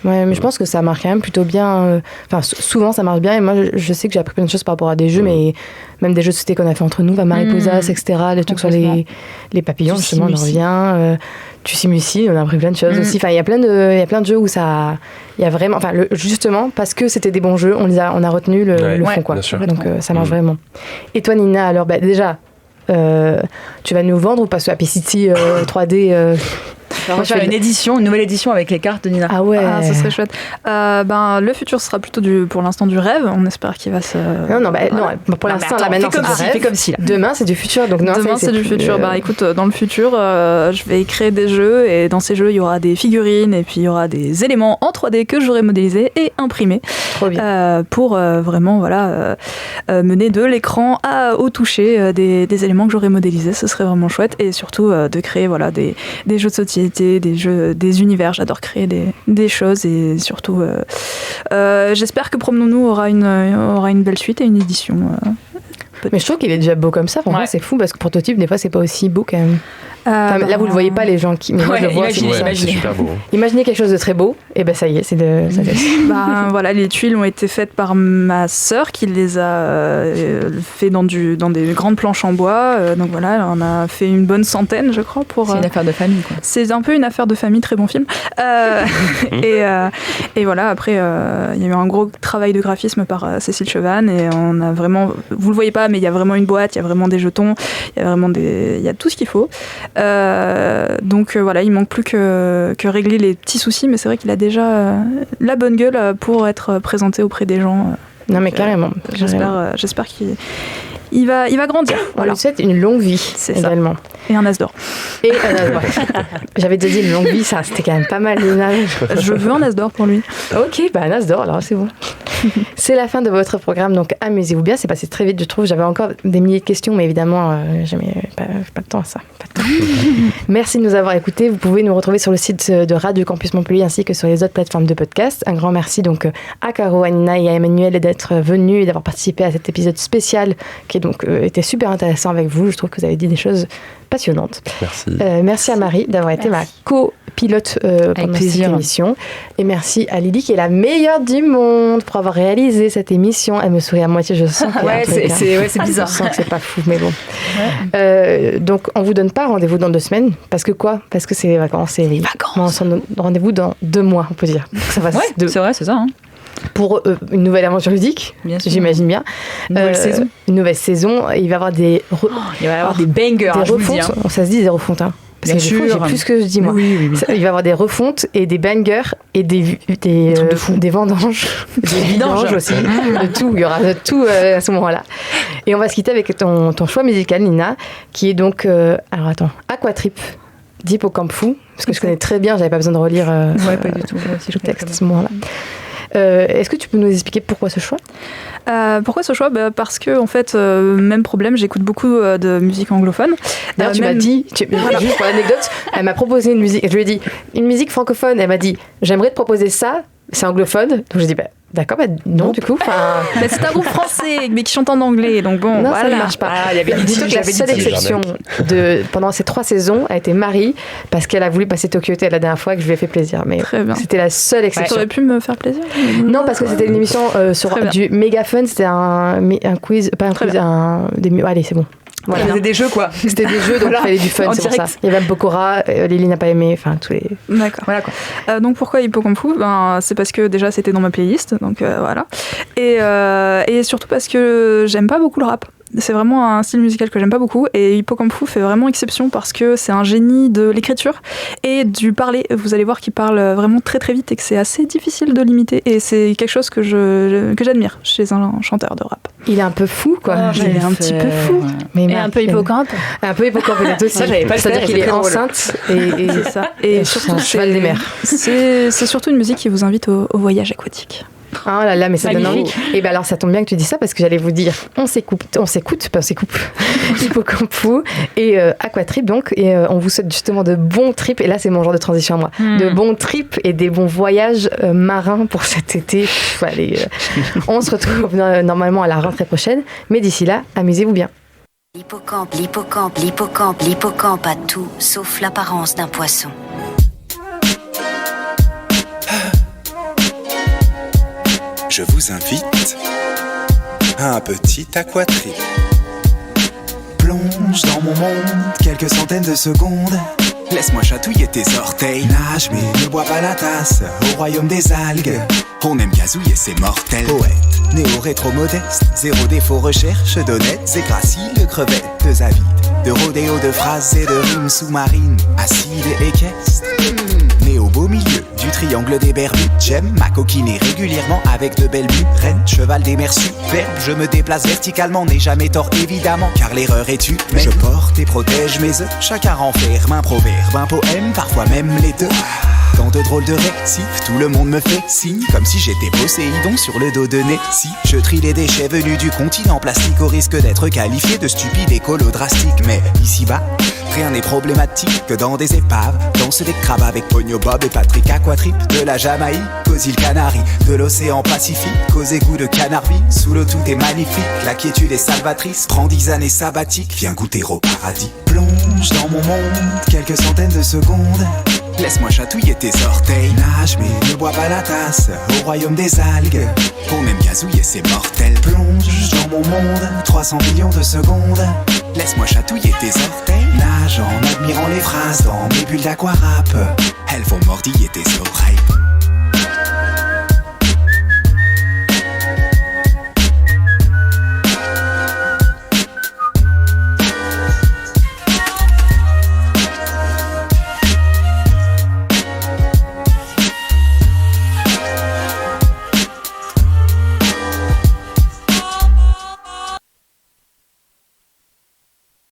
Mais je pense que ça marche quand même plutôt bien. Souvent ça marche bien, et moi je sais que j'ai appris plein de choses par rapport à des jeux, mais même des jeux de société qu'on a fait entre nous, Mariposas, etc., les trucs sur les papillons, justement, on en revient. Tu simules, on a appris plein de choses aussi. Il y a plein de jeux où ça, il y a vraiment, justement parce que c'était des bons jeux, on a retenu le fond, quoi. Donc ça marche vraiment. Et toi, Nina, alors déjà, tu vas nous vendre ou pas ce Happy City 3D On va faire une nouvelle édition avec les cartes de Nina. Ah ouais. Ah, ce serait chouette. Le futur sera plutôt pour l'instant du rêve. On espère qu'il va se. Non, pour l'instant, là maintenant, c'est du rêve. Comme si, là. Demain, c'est du futur. Donc, non, demain, c'est du futur. Écoute, dans le futur, je vais créer des jeux et dans ces jeux, il y aura des figurines et puis il y aura des éléments en 3D que j'aurai modélisés et imprimés. Trop bien. Pour vraiment mener de l'écran au toucher des éléments que j'aurai modélisés. Ce serait vraiment chouette et surtout de créer des jeux de société, des univers. J'adore créer des choses et surtout j'espère que Promenons-nous aura une belle suite et une édition. Mais je trouve qu'il est déjà beau comme ça. Franchement, c'est fou parce que Prototype, des fois, c'est pas aussi beau quand même. Là, vous le voyez pas, les gens qui. Mais moi, je le vois. C'est super beau. Imaginez quelque chose de très beau, et ben ça y est, ça les tuiles ont été faites par ma sœur qui les a fait dans des grandes planches en bois. Donc voilà, on a fait une bonne centaine, je crois. C'est une affaire de famille, quoi. C'est un peu une affaire de famille, très bon film. Et voilà, après, il y a eu un gros travail de graphisme par Cécile Chevanne et on a vraiment. Vous le voyez pas, mais il y a vraiment une boîte, il y a vraiment des jetons, il y a tout ce qu'il faut. Donc voilà, il manque plus que régler les petits soucis, mais c'est vrai qu'il a déjà la bonne gueule pour être présenté auprès des gens. Non mais carrément. J'espère qu'il va grandir. On lui souhaite une longue vie également. Et un as d'or. J'avais déjà dit une longue vie, ça c'était quand même pas mal. Je veux un as d'or pour lui. Ok, un as d'or, alors c'est bon. C'est la fin de votre programme, donc amusez-vous bien. C'est passé très vite, je trouve. J'avais encore des milliers de questions, mais évidemment, jamais pas de temps à ça. Merci de nous avoir écoutés. Vous pouvez nous retrouver sur le site de Radio Campus Montpellier ainsi que sur les autres plateformes de podcast. Un grand merci donc à Caro, à Nina et à Emmanuel d'être venus et d'avoir participé à cet épisode spécial qui était super intéressant avec vous. Je trouve que vous avez dit des choses passionnantes. Merci. Merci à Marie d'avoir été ma copilote pendant cette émission. Et merci à Lily qui est la meilleure du monde pour avoir réalisé cette émission. Elle me sourit à moitié, je sens qu'il c'est bizarre. Je sens que c'est pas fou, mais bon. Donc on vous donne pas rendez-vous dans 2 semaines parce que c'est les vacances. C'est les vacances. On se donne rendez-vous dans 2 mois, on peut dire. Ça va, c'est vrai, c'est ça. Hein. Pour une nouvelle aventure ludique, j'imagine bien. Une nouvelle saison. Il va y avoir des bangers, des refontes. Ça se dit des refontes, hein. Parce que j'ai plus ce que je dis moi. Oui. Il va y avoir des refontes et des bangers et des vendanges, des vidanges aussi. De tout, il y aura de tout à ce moment-là. Et on va se quitter avec ton choix musical, Nina, qui est donc Aquatrip d'Hippocampe Fou, parce que je connais très bien, j'avais pas besoin de relire pas du tout. Si je texte à ce moment-là. Est-ce que tu peux nous expliquer pourquoi ce choix ? Pourquoi ce choix ? Parce que, en fait, même problème, j'écoute beaucoup de musique anglophone. D'ailleurs, tu m'as dit, juste pour l'anecdote, elle m'a proposé une musique, je lui ai dit, une musique francophone, elle m'a dit, j'aimerais te proposer ça, c'est anglophone. Donc je dis, d'accord, non, du coup. C'est un groupe français, mais qui chante en anglais, donc bon, non, ça ne marche pas. Dis-toi que la seule exception pendant ces 3 saisons a été Marie, parce qu'elle a voulu passer Tokyo Hotel la dernière fois, que je lui ai fait plaisir. Mais c'était la seule exception. Tu aurais pu me faire plaisir ? Non, parce que c'était une émission sur du méga fun, c'était un quiz, pas un quiz, allez, c'est bon. Voilà. C'était des jeux, quoi. C'était des jeux, donc il fallait du fun, c'est pour ça. Il y avait Pokora, Lily n'a pas aimé, enfin tous les... D'accord. Voilà, quoi. Donc pourquoi Hippocampe Fou ? C'est parce que déjà c'était dans ma playlist, donc voilà. Et surtout parce que j'aime pas beaucoup le rap. C'est vraiment un style musical que j'aime pas beaucoup et Hippocampe Fou fait vraiment exception parce que c'est un génie de l'écriture et du parler. Vous allez voir qu'il parle vraiment très très vite et que c'est assez difficile de l'imiter et c'est quelque chose que j'admire chez un chanteur de rap. Il est un peu fou, quoi. Il est un petit peu fou. Mais un peu hippocampe. Un peu hippocampe peut-être aussi. Ça, j'avais pas le C'est-à-dire qu'il est enceinte et c'est ça. Et surtout, c'est un cheval des mers. C'est surtout une musique qui vous invite au voyage aquatique. Ah là là, mais ça donne envie. Et bien alors ça tombe bien que tu dis ça parce que j'allais vous dire, on s'écoute Hippocampe Fou et Aquatrip donc, et on vous souhaite justement de bons trips, et là c'est mon genre de transition à moi, de bons trips et des bons voyages marins pour cet été. On se retrouve normalement à la rentrée prochaine, mais d'ici là, amusez-vous bien. L'hippocampe a tout sauf l'apparence d'un poisson. Je vous invite à un petit aquatrip. Plonge dans mon monde quelques centaines de secondes. Laisse-moi chatouiller tes orteils. Nage mais ne bois pas la tasse au royaume des algues. On aime gazouiller, c'est mortel. Poète, néo-rétro-modeste, zéro défaut, recherche d'honnêtes et graciles crevettes de Zavid, de rodéo, de phrases et de rimes sous-marines, acides et équestres. Né au beau milieu du triangle des Bermudes, j'aime m'acoquiner régulièrement avec de belles murennes. Cheval des mers superbes, je me déplace verticalement, n'ai jamais tort évidemment, car l'erreur est humaine. Je porte et protège mes œufs, chacun renferme un proverbe, un poème, parfois même les deux. Dans de drôles de récifs, tout le monde me fait signe, comme si j'étais Poséidon sur le dos de Nessie. Je trie les déchets venus du continent plastique au risque d'être qualifié de stupide écolo drastique. Mais ici-bas, rien n'est problématique que dans des épaves dansent des crabes avec Pogno Bob et Patrick Aquatrip. De la Jamaïque aux îles Canaries, de l'océan Pacifique aux égouts de Canarvie. Sous l'eau tout est magnifique, la quiétude est salvatrice. Prends 10 années sabbatiques, viens goûter au paradis. Plonge dans mon monde quelques centaines de secondes. Laisse-moi chatouiller tes orteils. Nage mais ne bois pas la tasse au royaume des algues. On aime gazouiller, c'est mortel. Plonge dans mon monde 300 millions de secondes. Laisse-moi chatouiller tes orteils. Nage en admirant les phrases dans mes bulles d'aquarap. Elles vont mordiller tes oreilles.